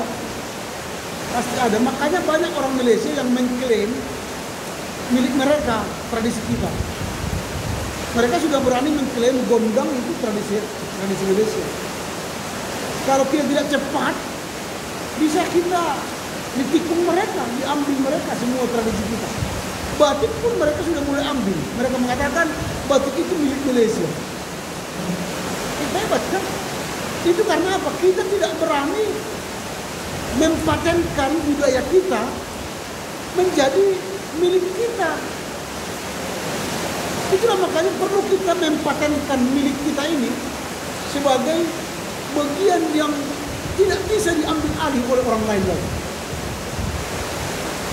Pasti ada. Makanya banyak orang Malaysia yang mengklaim milik mereka tradisi kita. Mereka sudah berani mengklaim gondang itu tradisi Malaysia. Kalau kita tidak cepat, bisa kita ditikung mereka, diambil mereka semua tradisi kita. Batik pun mereka sudah mulai ambil. Mereka mengatakan batik itu milik Malaysia. Hebat kan? Itu karena apa? Kita tidak berani mempatenkan budaya kita menjadi milik kita. Itulah makanya perlu kita mempatenkan milik kita ini sebagai bagian yang tidak bisa diambil alih oleh orang lain lagi.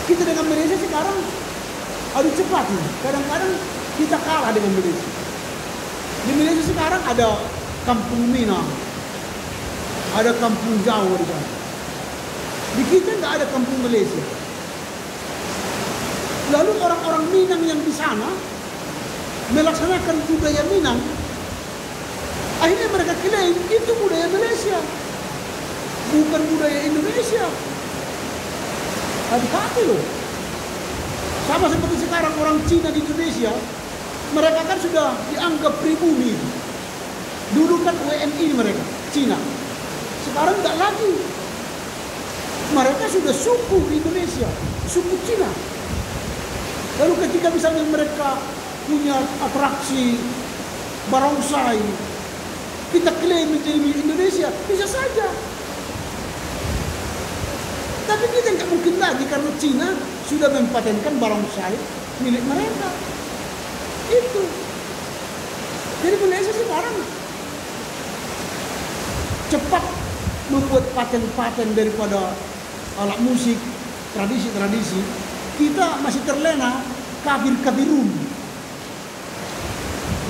Kita dengan Malaysia sekarang adu cepat nih. Kadang-kadang kita kalah dengan Malaysia. Di Malaysia sekarang ada Kampung Minang, ada Kampung Jawa di sana. Di kita nggak ada Kampung Malaysia. Lalu orang-orang Minang yang di sana melaksanakan budaya Minang, akhirnya mereka klaim itu budaya Malaysia, bukan budaya Indonesia. Hati-hati loh. Sama seperti sekarang orang Cina di Indonesia, mereka kan sudah dianggap pribumi. Dulu kan WNI mereka, Cina. Sekarang nggak lagi. Mereka sudah suku di Indonesia, suku Cina. Lalu ketika misalnya mereka punya atraksi barongsai, kita klaim menjadi milik Indonesia, bisa saja. Tapi kita nggak mungkin lagi karena Cina sudah mempatenkan barongsai milik mereka. Itu. Jadi Malaysia sekarang cepat membuat paten-paten daripada alat musik, tradisi-tradisi. Kita masih terlena kafir-kafirun.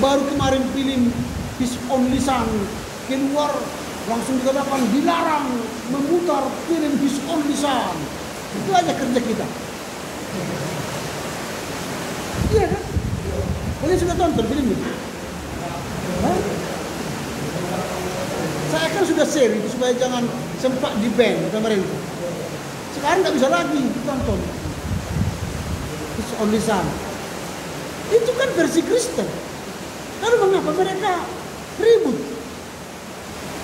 Baru kemarin film Peace on Lisan keluar, langsung dikatakan dilarang memutar film Peace on Lisan. Itu aja kerja kita. Iya kan? Kalian sudah tonton film itu? Hah? Saya kan sudah share itu supaya jangan sempat di-ban pemerintah. Sekarang nggak bisa lagi tonton Peace on Lisan. Itu kan versi Kristen. Lalu mengapa mereka ribut?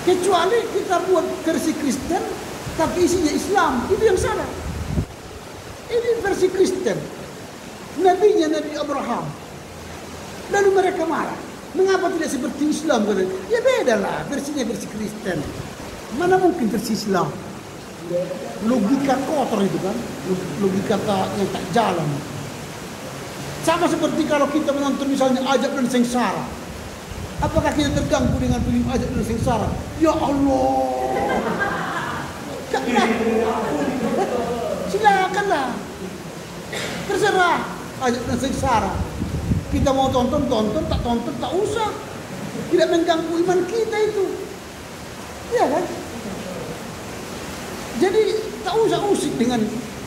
Kecuali kita buat versi Kristen tapi isinya Islam, itu yang salah. Ini versi Kristen, nabinya Nabi Abraham. Lalu mereka marah. Mengapa tidak seperti Islam? Ya beda lah, versinya versi Kristen. Mana mungkin versi Islam? Logika kotor itu kan, logika yang tak jalan. Sama seperti kalau kita menonton misalnya Ajab dan Sengsara. Apakah kita terganggu dengan film Ajab dan Sengsara? Ya Allah. Silakanlah. Terserah Ajab dan Sengsara. Kita mau tonton, tak tonton, tak usah. Tidak mengganggu iman kita itu. Iya kan? Jadi tak usah usik dengan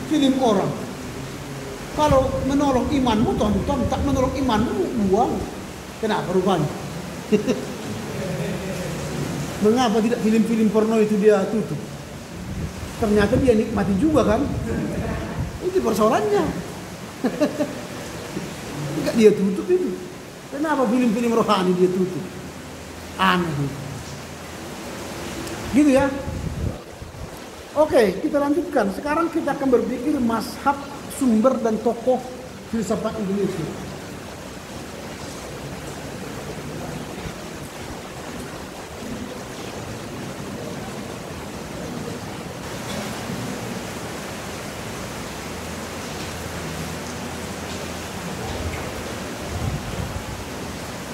film orang. Kalau menolong imanmu tonton, tak menolong imanmu buang. Kenapa rupanya? Mengapa tidak film-film porno itu dia tutup? Ternyata dia nikmati juga kan? Itu persoalannya. Enggak dia tutup itu. Kenapa film-film rohani dia tutup? Aneh. Gitu ya. Oke, kita lanjutkan. Sekarang kita akan berpikir mazhab, sumber dan tokoh filsafat Indonesia.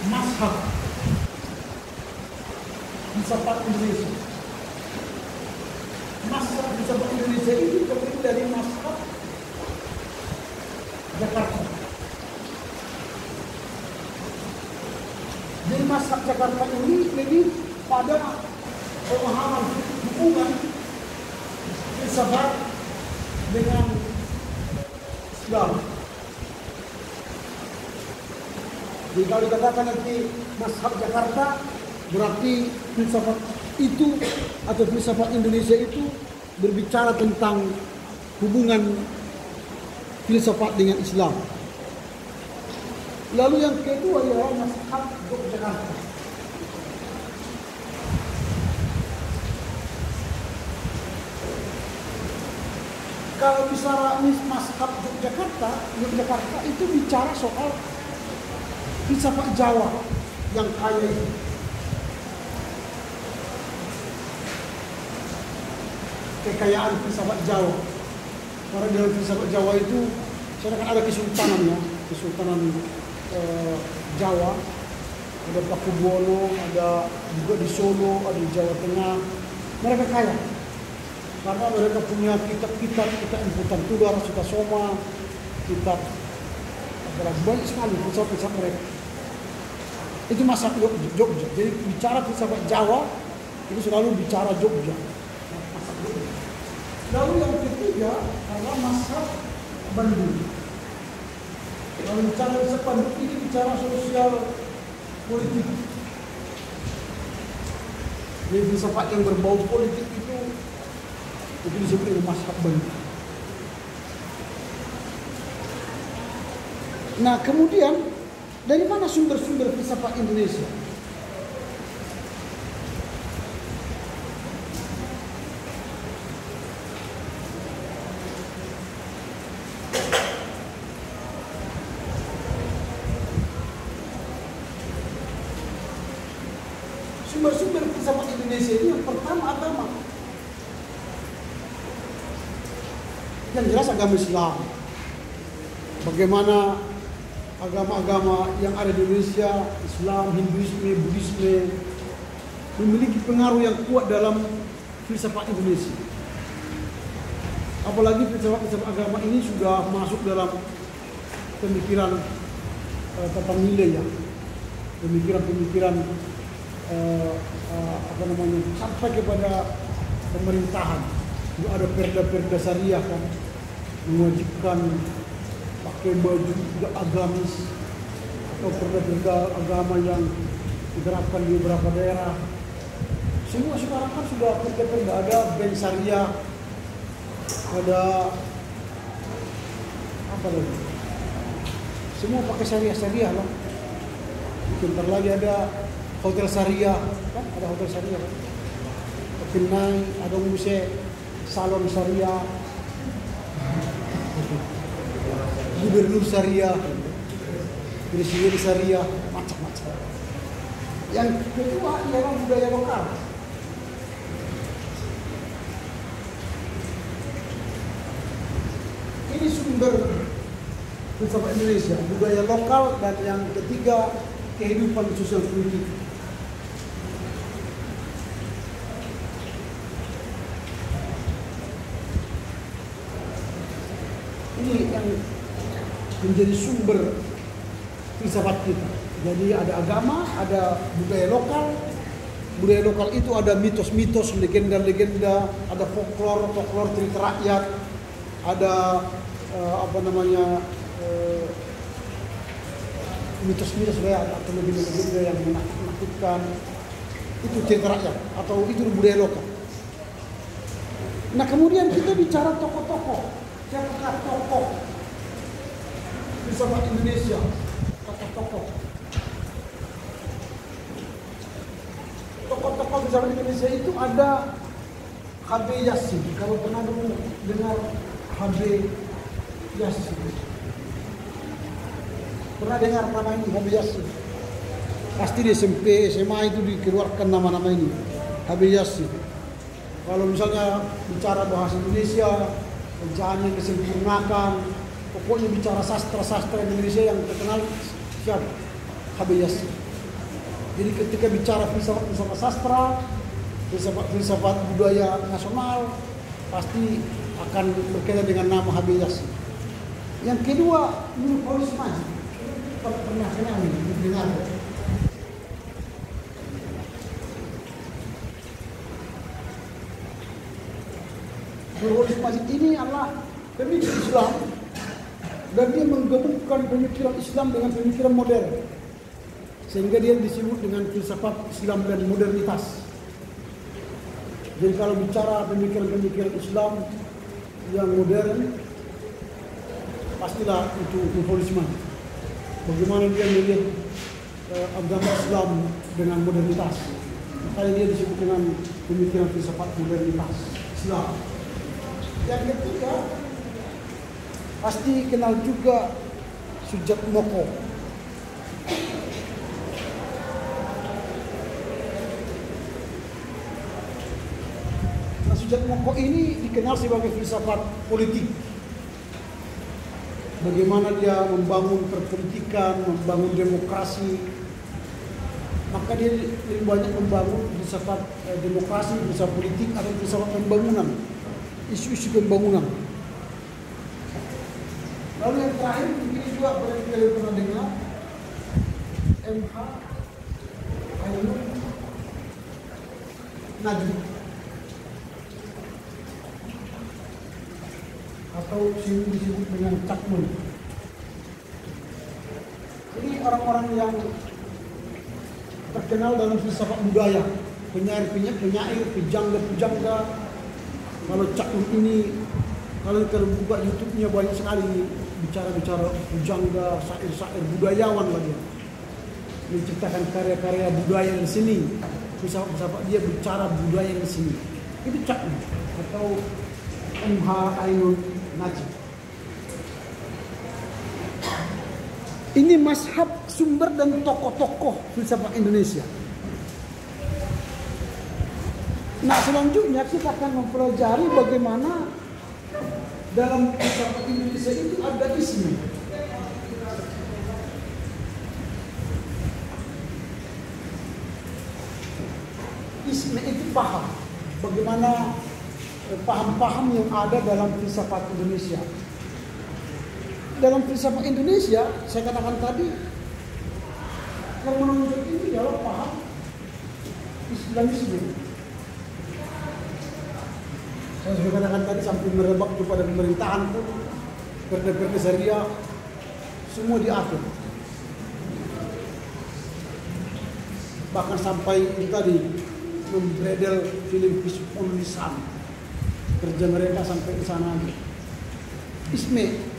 Mazhab filsafat Indonesia. Mazhab filsafat Indonesia itu terdiri dari mazhab Jakarta. Jadi mazhab Jakarta ini lebih pada pemahaman hubungan filsafat dengan Islam. Jadi kalau dikatakan nanti mazhab Jakarta berarti filsafat itu atau filsafat Indonesia itu berbicara tentang hubungan filsafat dengan Islam. Lalu yang kedua ialah mazhab Yogyakarta. Kalau bicara mazhab Yogyakarta itu bicara soal filsafat Jawa yang kaya itu. Kekayaan filsafat Jawa. Karena dalam filsafat Jawa itu sekarang kan ada kesultanannya, kesultanan Jawa, ada Pakubuwono, ada juga di Solo, ada di Jawa Tengah. Mereka kaya karena mereka punya kitab-kitab, kitab Imputan Tudor, Sutasoma, kitab banyak sekali filsafat mereka. Itu mazhab Jogja. Jadi bicara filsafat Jawa itu selalu bicara Jogja. Lalu yang ketiga adalah mazhab Bandung. Kalau bicara mazhab Bandung ini bicara sosial politik. Jadi filsafat yang berbau politik itu disebut dengan mazhab Bandung. Nah, kemudian dari mana sumber-sumber filsafat Indonesia? Sumber-sumber filsafat Indonesia ini yang pertama agama. Yang jelas agama Islam. Bagaimana agama-agama yang ada di Indonesia, Islam, Hinduisme, Buddhisme, memiliki pengaruh yang kuat dalam filsafat Indonesia. Apalagi filsafat agama ini sudah masuk dalam pemikiran tentang nilai ya, pemikiran-pemikiran sampai kepada pemerintahan. Juga ada perda-perda syariah kan, mewajibkan pakai baju juga agamis, atau perda-perda agama yang diterapkan di beberapa daerah. Semua sekarang kan sudah perda-perda, ada bank syariah, ada apa lagi? Semua pakai syariah lah. Bentar lagi ada hotel syariah, kan? Ada hotel syariah kan? Kenai, ada musik salon syariah, gubernur syariah, presiden syariah, macam-macam. Yang kedua ialah budaya lokal. Ini sumber filsafat Indonesia, budaya lokal, dan yang ketiga kehidupan sosial politik. Ini yang menjadi sumber filsafat kita. Jadi ada agama, ada budaya lokal. Budaya lokal itu ada mitos-mitos, legenda-legenda, ada folklore cerita rakyat, ada mitos-mitos atau legenda-legenda yang menakutkan. Itu cerita rakyat atau itu budaya lokal. Nah, kemudian kita bicara tokoh-tokoh. Siapakah tokoh filsafat Indonesia? Tokoh-tokoh filsafat Indonesia itu ada H.B. Yassin. Kalau pernah dulu dengar H.B. Yassin, pernah dengar nama ini H.B. Yassin? Pasti di SMP, SMA itu dikeluarkan nama-nama ini, H.B. Yassin. Kalau misalnya bicara bahasa Indonesia, kerjaan yang disempurnakan, pokoknya bicara sastra Indonesia yang terkenal siapa? H.B. Yassin. Jadi ketika bicara filsafat sastra, filsafat budaya nasional, pasti akan berkaitan dengan nama H.B. Yassin. Yang kedua, Nurul Paulus Majid. Pernah kenal ini, dengar. Nurul Majid ini adalah pemikir Islam, dan dia menggabungkan pemikiran Islam dengan pemikiran modern, sehingga dia disebut dengan filsafat Islam dan modernitas. Jadi kalau bicara pemikiran-pemikiran Islam, yang modern, pastilah itu populisme. Bagaimana dia melihat agama Islam dengan modernitas. Makanya dia disebut dengan pemikiran filsafat modernitas Islam. Yang ketiga, pasti kenal juga Sujat Moko. Nah, Sujat Moko ini dikenal sebagai filsafat politik. Bagaimana dia membangun perpolitikan, membangun demokrasi. Maka dia lebih banyak membangun filsafat demokrasi, filsafat politik, atau filsafat pembangunan, isu-isu pembangunan. Lalu yang terakhir, mungkin juga kalian pernah dengar, MH Ainun Nadjib, atau sini disebut dengan Cakmun. Ini orang-orang yang terkenal dalam filsafat budaya, penyair, pujangga. Kalau Cakmun ini, kalau buka YouTube-nya banyak sekali bicara-bicara pujangga, syair-syair budayawan lagi, menciptakan karya-karya budaya di sini. Filsafat dia bicara budaya di sini. Itu Cakmun atau MH Ainun Nadjib. Ini mazhab sumber dan tokoh-tokoh filsafat Indonesia. Nah, selanjutnya kita akan mempelajari bagaimana dalam filsafat Indonesia itu ada isme. Isme itu paham. Bagaimana paham-paham yang ada dalam filsafat Indonesia. Dalam filsafat Indonesia, saya katakan tadi, yang menunjuk ini adalah paham Islamisme. Saya sudah katakan tadi sampai merebak kepada pemerintahan pun, perda-perda syariah semua diatur. Bahkan sampai itu tadi membredel film Hizbul-Lisan. Kerja mereka sampai ke sana. Isme.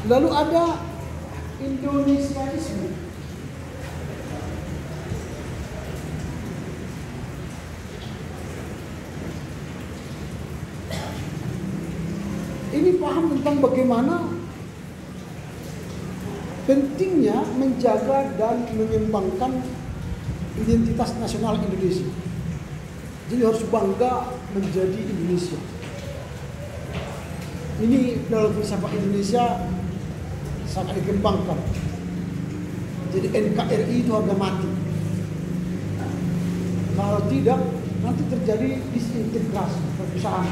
Lalu ada Indonesianisme. Ini paham tentang bagaimana pentingnya menjaga dan mengembangkan identitas nasional Indonesia. Jadi harus bangga menjadi Indonesia. Ini dalam filsafat Indonesia sangat dikembangkan. Jadi NKRI itu harga mati. Kalau tidak, nanti terjadi disintegrasi, perpisahan.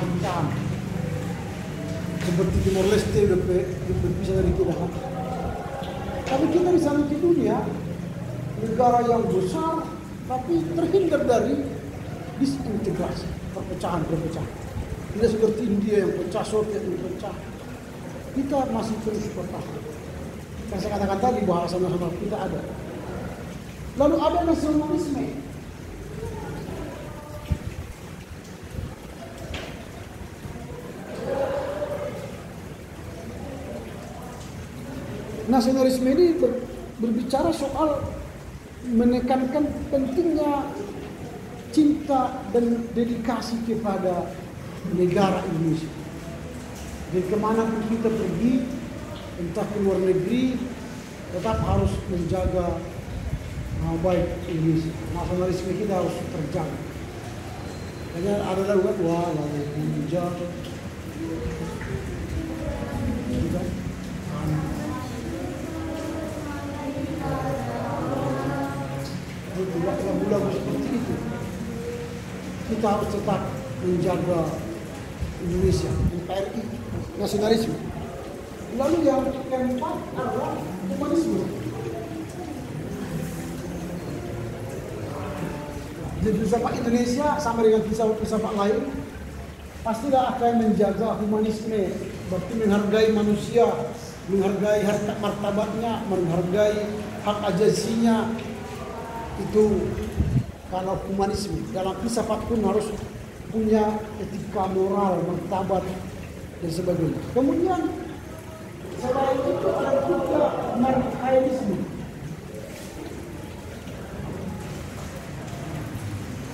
Seperti Timor Leste udah berpisah dari kita kan. Tapi kita di sana di dunia, negara yang besar, tapi terhindar dari disintegrasi, perpecahan. Tidak seperti India yang pecah, Soviet yang pecah. Kita masih terus bertahan. Yang saya katakan tadi, bahasa nasional kita ada. Lalu ada nasionalisme. Nasionalisme ini berbicara soal menekankan pentingnya cinta dan dedikasi kepada negara Indonesia. Jadi kemana pun kita pergi, entah ke luar negeri, tetap harus menjaga baik Indonesia. Nasionalisme kita harus terjaga. Hanya ada lagu wah lalu menjaga. Lagu-lagu seperti itu. Kita harus tetap menjaga Indonesia, NKRI, nasionalisme. Lalu yang keempat adalah humanisme. Jadi filsafat Indonesia sama dengan filsafat lain pastilah akan menjaga humanisme, berarti menghargai manusia, menghargai harkat martabatnya, menghargai hak ajasinya. Itu kalau humanisme dalam filsafat pun harus punya etika moral, martabat dan sebagainya. Kemudian selain itu ada juga marxisme.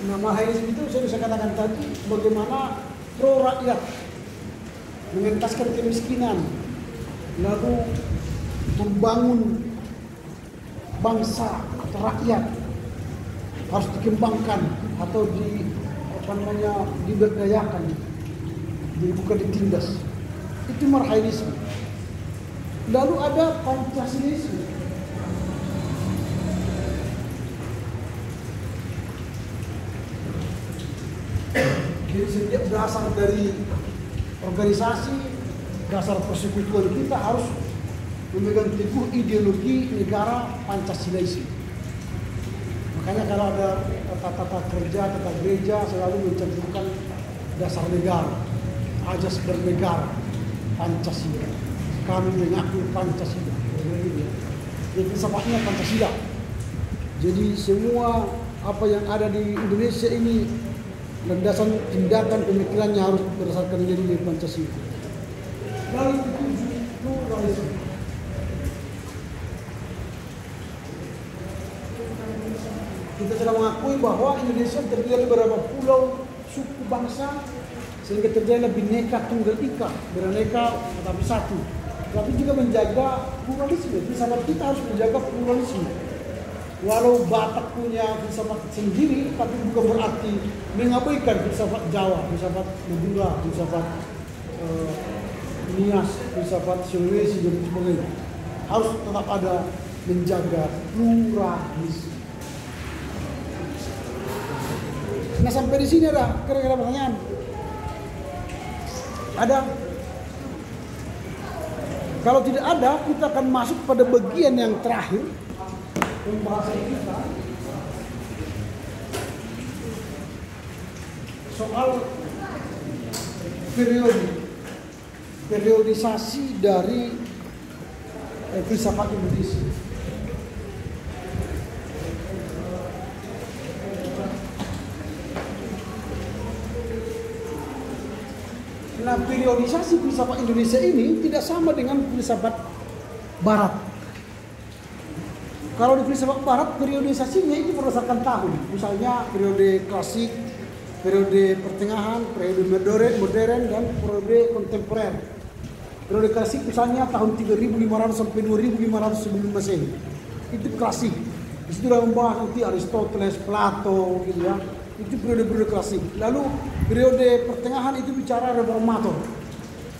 Nah, marxisme itu saya bisa katakan tadi bagaimana pro rakyat, mengentaskan kemiskinan, lalu membangun bangsa atau rakyat harus dikembangkan atau diberdayakan, jadi bukan ditindas. Itu marxisme. Lalu ada Pancasilisme. Jadi setiap dasar dari organisasi, dasar persekutuan kita harus memegang teguh ideologi negara Pancasilaisme. Makanya kalau ada tata kerja, tata gereja selalu mencantumkan dasar negara, ajas bernegara, Pancasila. Kami mengaku Pancasila. Jadi filsafatnya Pancasila. Jadi semua apa yang ada di Indonesia ini landasan tindakan pemikirannya harus berdasarkan nilai Pancasila. Lalu ketujuh, pluralisme. Kita sudah mengakui bahwa Indonesia terdiri dari beberapa pulau, suku, bangsa, sehingga terjadi bineka tunggal ika, beraneka tetapi satu. Tapi juga menjaga pluralisme. Filsafat kita harus menjaga pluralisme. Walau Batak punya filsafat sendiri, tapi bukan berarti mengabaikan filsafat Jawa, filsafat Madura, filsafat Nias, filsafat Sulawesi dan sebagainya. Harus tetap ada menjaga pluralisme. Nah, sampai di sini ada kira-kira pertanyaan. Ada? Kalau tidak ada, kita akan masuk pada bagian yang terakhir pembahasan kita soal periodisasi dari filsafat Indonesia. Nah, periodisasi filsafat Indonesia ini tidak sama dengan filsafat Barat. Kalau di filsafat Barat, periodisasinya itu berdasarkan tahun. Misalnya periode klasik, periode pertengahan, periode modern, dan periode kontemporer. Periode klasik misalnya tahun 3500 sampai 2500 sebelum Masehi. Itu klasik. Di situ sudah membahas nanti Aristoteles, Plato, gitu ya. Itu periode-periode klasik. Lalu periode pertengahan itu bicara reformator.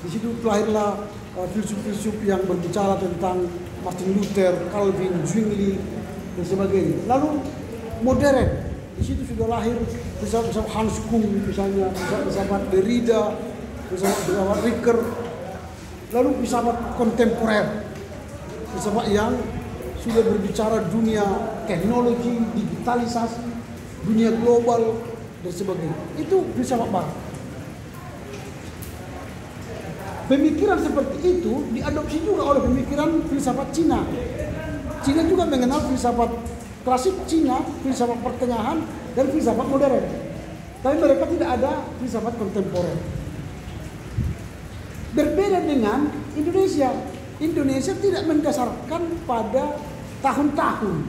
Di situ lahirlah filsuf-filsuf yang berbicara tentang Martin Luther, Calvin, Zwingli dan sebagainya. Lalu modern. Di situ sudah lahir filsafat Hans Kuhn misalnya, filsafat Derrida, filsafat Ricoeur. Lalu filsafat kontemporer. Filsafat yang sudah berbicara dunia teknologi, digitalisasi, dunia global dan sebagainya. Itu filsafat Barat. Pemikiran seperti itu diadopsi juga oleh pemikiran filsafat Cina. Cina juga mengenal filsafat klasik Cina, filsafat pertengahan, dan filsafat modern. Tapi mereka tidak ada filsafat kontemporer. Berbeda dengan Indonesia. Indonesia tidak mendasarkan pada tahun-tahun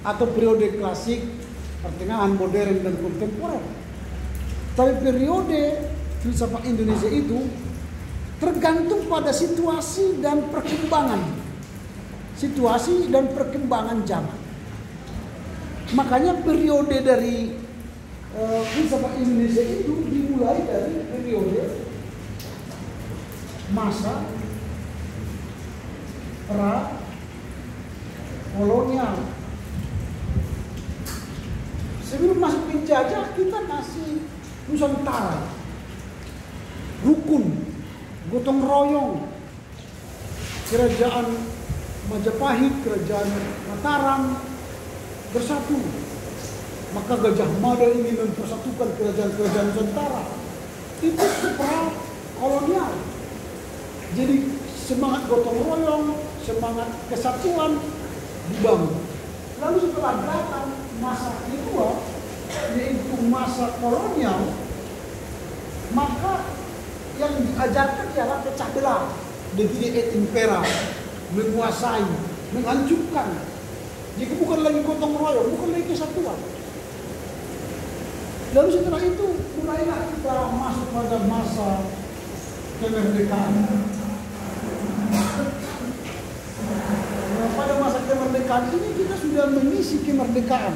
atau periode klasik, pertengahan, modern, dan kontemporer. Tapi periode filsafat Indonesia itu tergantung pada situasi dan perkembangan. Situasi dan perkembangan zaman. Makanya periode dari filsafat Indonesia itu dimulai dari periode masa pra-kolonial. Sebelum masuk penjajah kita masih Nusantara, rukun, gotong royong, kerajaan Majapahit, kerajaan Mataram bersatu. Maka Gajah Mada ingin mempersatukan kerajaan-kerajaan Nusantara. Itu pra-kolonial. Jadi semangat gotong royong, semangat kesatuan dibangun. Lalu setelah datang masa kedua, yaitu masa kolonial, maka yang diajarkan ialah pecah belah, divide et impera, menguasai, menghancurkan. Jadi bukan lagi gotong royong, bukan lagi kesatuan. Lalu setelah itu mulailah kita masuk pada masa kemerdekaan. Nah, pada masa kemerdekaan ini kita sudah mengisi kemerdekaan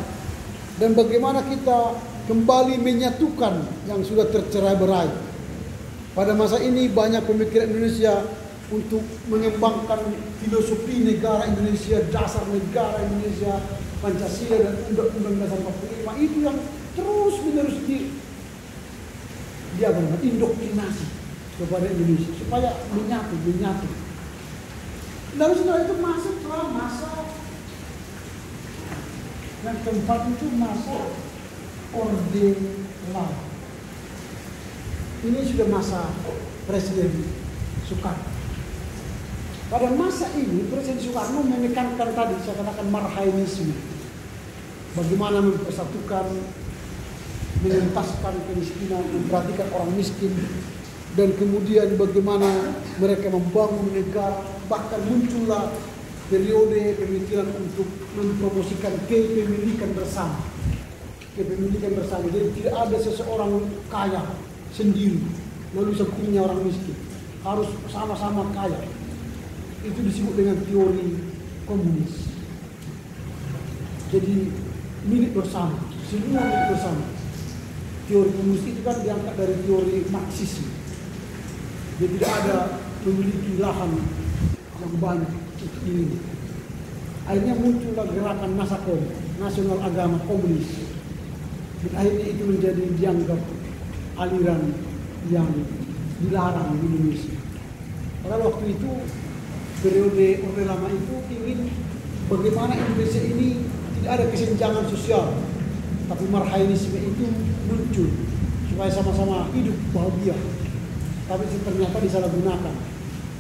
dan bagaimana kita kembali menyatukan yang sudah tercerai-berai. Pada masa ini banyak pemikiran Indonesia untuk mengembangkan filosofi negara Indonesia, dasar negara Indonesia, Pancasila dan Undang-Undang Dasar 45 itu yang terus menerus indoktrinasi kepada Indonesia supaya menyatu. Lalu setelah itu masuklah masa yang keempat itu masa Orde Lama. Ini sudah masa Presiden Soekarno. Pada masa ini Presiden Soekarno menekankan tadi saya katakan marhainisme. Bagaimana mempersatukan, mengentaskan kemiskinan, memperhatikan orang miskin, dan kemudian bagaimana mereka membangun negara, bahkan muncullah periode pemikiran untuk mempromosikan kepemilikan bersama. Kepemilikan bersama, jadi tidak ada seseorang kaya sendiri lalu sepupunya orang miskin, harus sama-sama kaya. Itu disebut dengan teori komunis. Jadi milik bersama, semua milik bersama. Teori komunis itu kan diangkat dari teori Marxisme. Jadi tidak ada memiliki lahan yang banyak untuk ini. Akhirnya muncullah gerakan Nasakom, Nasional Agama Komunis. Dan akhirnya itu menjadi dianggap aliran yang dilarang di Indonesia. Pada waktu itu periode Orde Lama itu ingin bagaimana Indonesia ini tidak ada kesenjangan sosial, tapi marhainisme itu muncul supaya sama-sama hidup bahagia. Tapi ternyata disalahgunakan,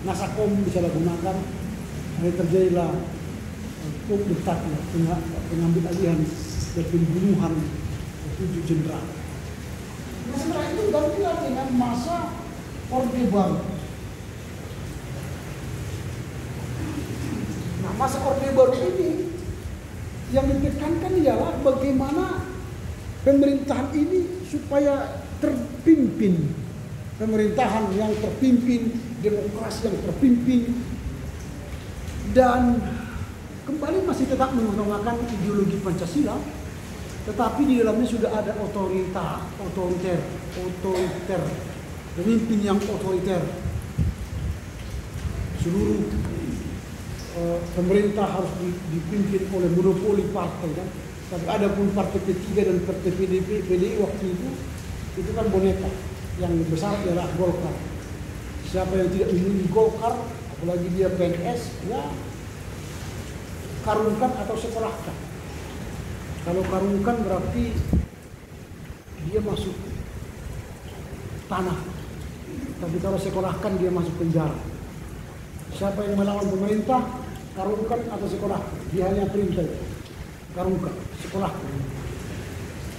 Nasakom disalahgunakan, dan terjadilah pengambil alihan dan pembunuhan 7 jenderal. Nah, setelah itu gantilah dengan masa Orde Baru. Nah, masa Orde Baru ini yang ditekankan ialah bagaimana pemerintahan ini supaya terpimpin, pemerintahan yang terpimpin, demokrasi yang terpimpin, dan kembali masih tetap menggunakan ideologi Pancasila, tetapi di dalamnya sudah ada otoriter, pemimpin yang otoriter. Seluruh pemerintah harus dipimpin oleh monopoli partai kan. Tapi ada pun partai P3 dan partai PDI waktu itu kan boneka. Yang besar adalah Golkar. Siapa yang tidak memilih Golkar, apalagi dia PNS, ya karungkan atau sekolahkan. Kalau karungkan berarti dia masuk tanah. Tapi kalau sekolahkan dia masuk penjara. Siapa yang melawan pemerintah, karungkan atau sekolahkan. Dia hanya perintah. Karungkan, sekolahkan.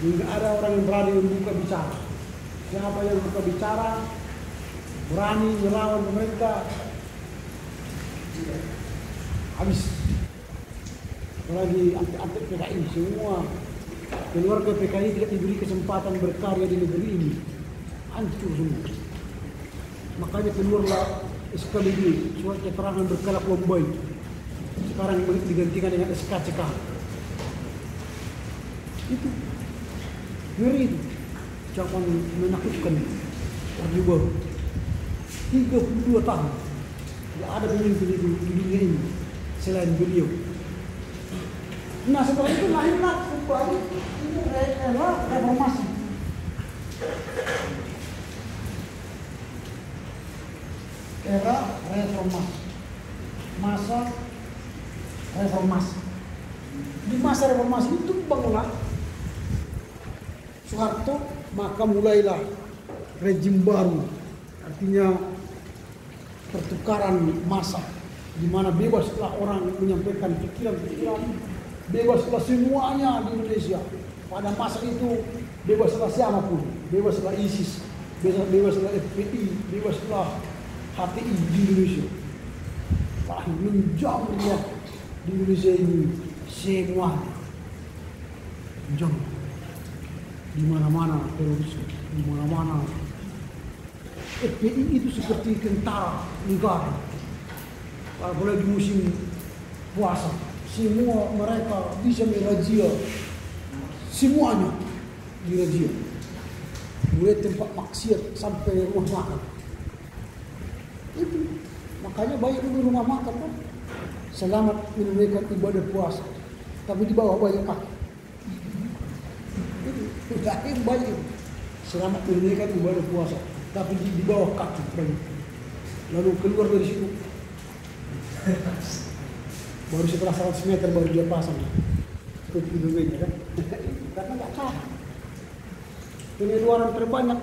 Hingga ada orang yang berani membuka bicara. Siapa yang buka bicara, berani melawan pemerintah, habis. Apalagi anti PKI, semua keluarga PKI tidak diberi kesempatan berkarya di negeri ini, hancur semua. Makanya keluarlah SKBD, surat keterangan berkala Bombay. Sekarang digantikan dengan SKCK. Itu ngeri itu, ucapan menakutkan. Orde Baru 32 tahun tidak ada pemimpin di dunia ini selain beliau. Nah, setelah itu lahirlah kembali ini era reformasi. Era reformasi. Masa reformasi. Di masa reformasi itu tumbanglah Soeharto, maka mulailah rejim baru. Artinya pertukaran massa di mana bebaslah orang menyampaikan pikiran-pikiran, bebaslah semuanya di Indonesia. Pada masa itu bebaslah siapapun, bebaslah ISIS, bebaslah FPI, bebaslah HTI di Indonesia. Telah menjamurnya di Indonesia ini semuanya. Menjamur. Di mana-mana terorisme, di mana-mana. FPI itu seperti tentara negara. Apalagi musim puasa, semua mereka bisa merazia semuanya dirazia. Mulai tempat maksiat sampai rumah makan. Itu makanya banyak di rumah makan kan. Selamat menunaikan ibadah puasa, tapi di bawah banyak kaki. Itu banyak. Selamat menunaikan ibadah puasa, tapi di bawah kaki banyak. Lalu keluar dari situ. Baru setelah 100 meter baru dia pasang itu meja kan. Karena nggak tahan. Pengeluaran terbanyak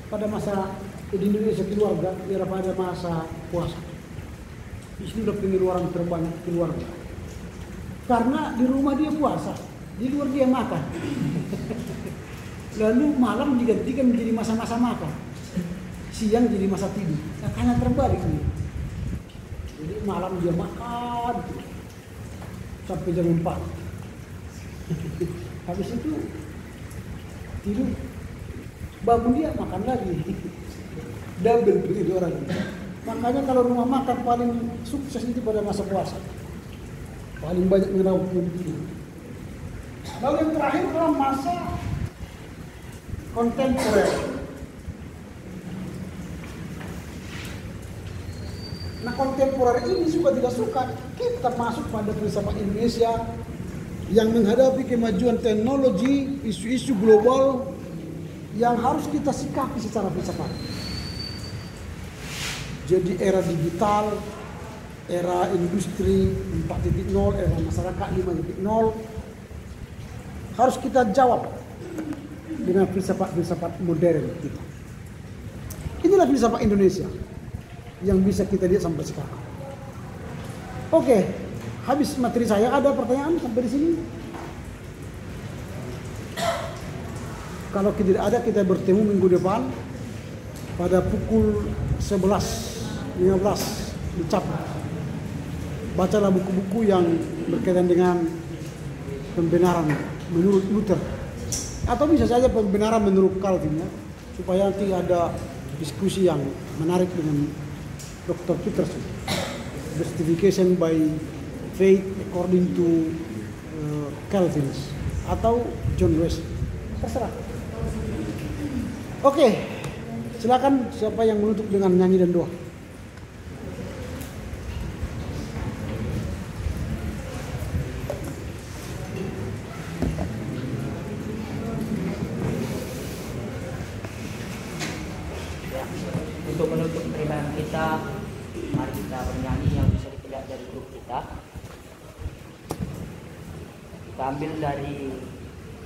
pada masa di Indonesia keluarga era pada masa puasa. Itulah pengeluaran terbanyak keluarga. Karena di rumah dia puasa, di luar dia makan. Lalu malam digantikan menjadi masa-masa makan, siang jadi masa tidur. Nah, karena terbalik nih. Jadi malam dia makan sampai jam 4. Habis itu tidur, bangun dia makan lagi. Double pengeluaran. Makanya kalau rumah makan paling sukses itu pada masa puasa. Paling banyak meraup tidur. Lalu yang terakhir adalah masa kontemporer. Nah, kontemporer ini suka tidak suka kita masuk pada filsafat Indonesia yang menghadapi kemajuan teknologi, isu-isu global yang harus kita sikapi secara filsafat. Jadi era digital, era industri 4.0, era masyarakat 5.0 harus kita jawab dengan filsafat-filsafat modern kita. Inilah filsafat Indonesia yang bisa kita lihat sampai sekarang. Oke, habis materi saya. Ada pertanyaan sampai di sini? Kalau tidak ada, kita bertemu minggu depan pada pukul 11.15 di CAP. Bacalah buku-buku yang berkaitan dengan pembenaran menurut Luther, atau bisa saja pembenaran menurut Calvin, ya, supaya nanti ada diskusi yang menarik dengan Dr. Peterson. Justification by faith according to Calvin atau John Wesley. Terserah. Oke, silakan siapa yang menutup dengan nyanyi dan doa. Untuk menutup peribadahan kita, mari kita bernyanyi yang bisa dilihat dari grup kita. Kita ambil dari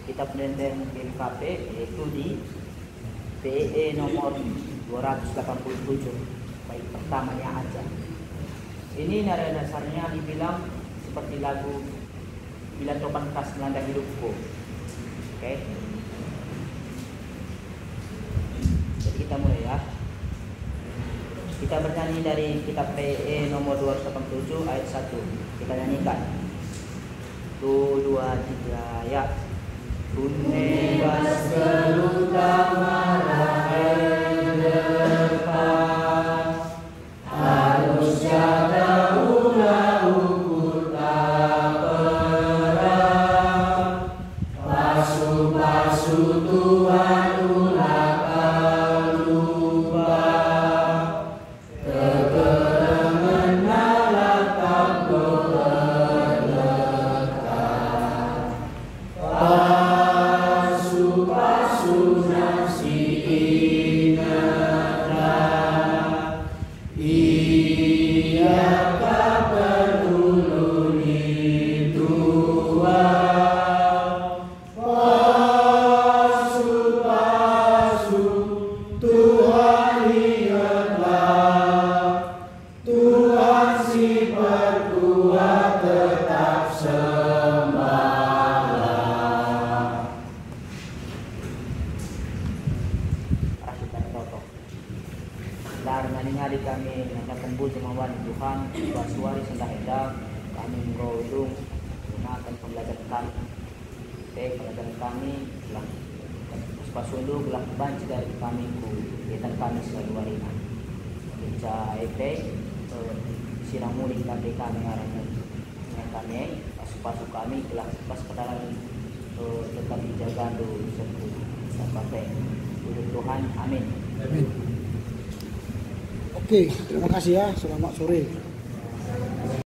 kitab Dendeng BKP, yaitu di PE nomor 287, baik pertamanya aja. Ini nada dasarnya dibilang seperti lagu Bila Topan Khas Melanda Hidupku. Oke. Jadi kita mulai ya. Kita bernyanyi dari kitab PE nomor 287 ayat 1. Kita nyanyikan. 1, 2, 3 ya. Tunebas kelutama depan, harus jaga ulah ukur tak perang. Pasu-pasu Tuhan ulah kau lupa, kegerangan nalar tak berlekat. Pasu-pasu nafsi ingat Larang hari kami nakatan buti mawan Tuhan, basuari sendah kami menggaulung gunakan pembelajaran kami. Pelajaran kami telah pasulu telah banci dari kami ku kegiatan kami selalu hari ini. Baca sirang mulik kami ngarang kami pasu kami telah pas kedalam tetap dijaga dulu sampai Tuhan, amin. Amin. Oke, terima kasih ya. Selamat sore.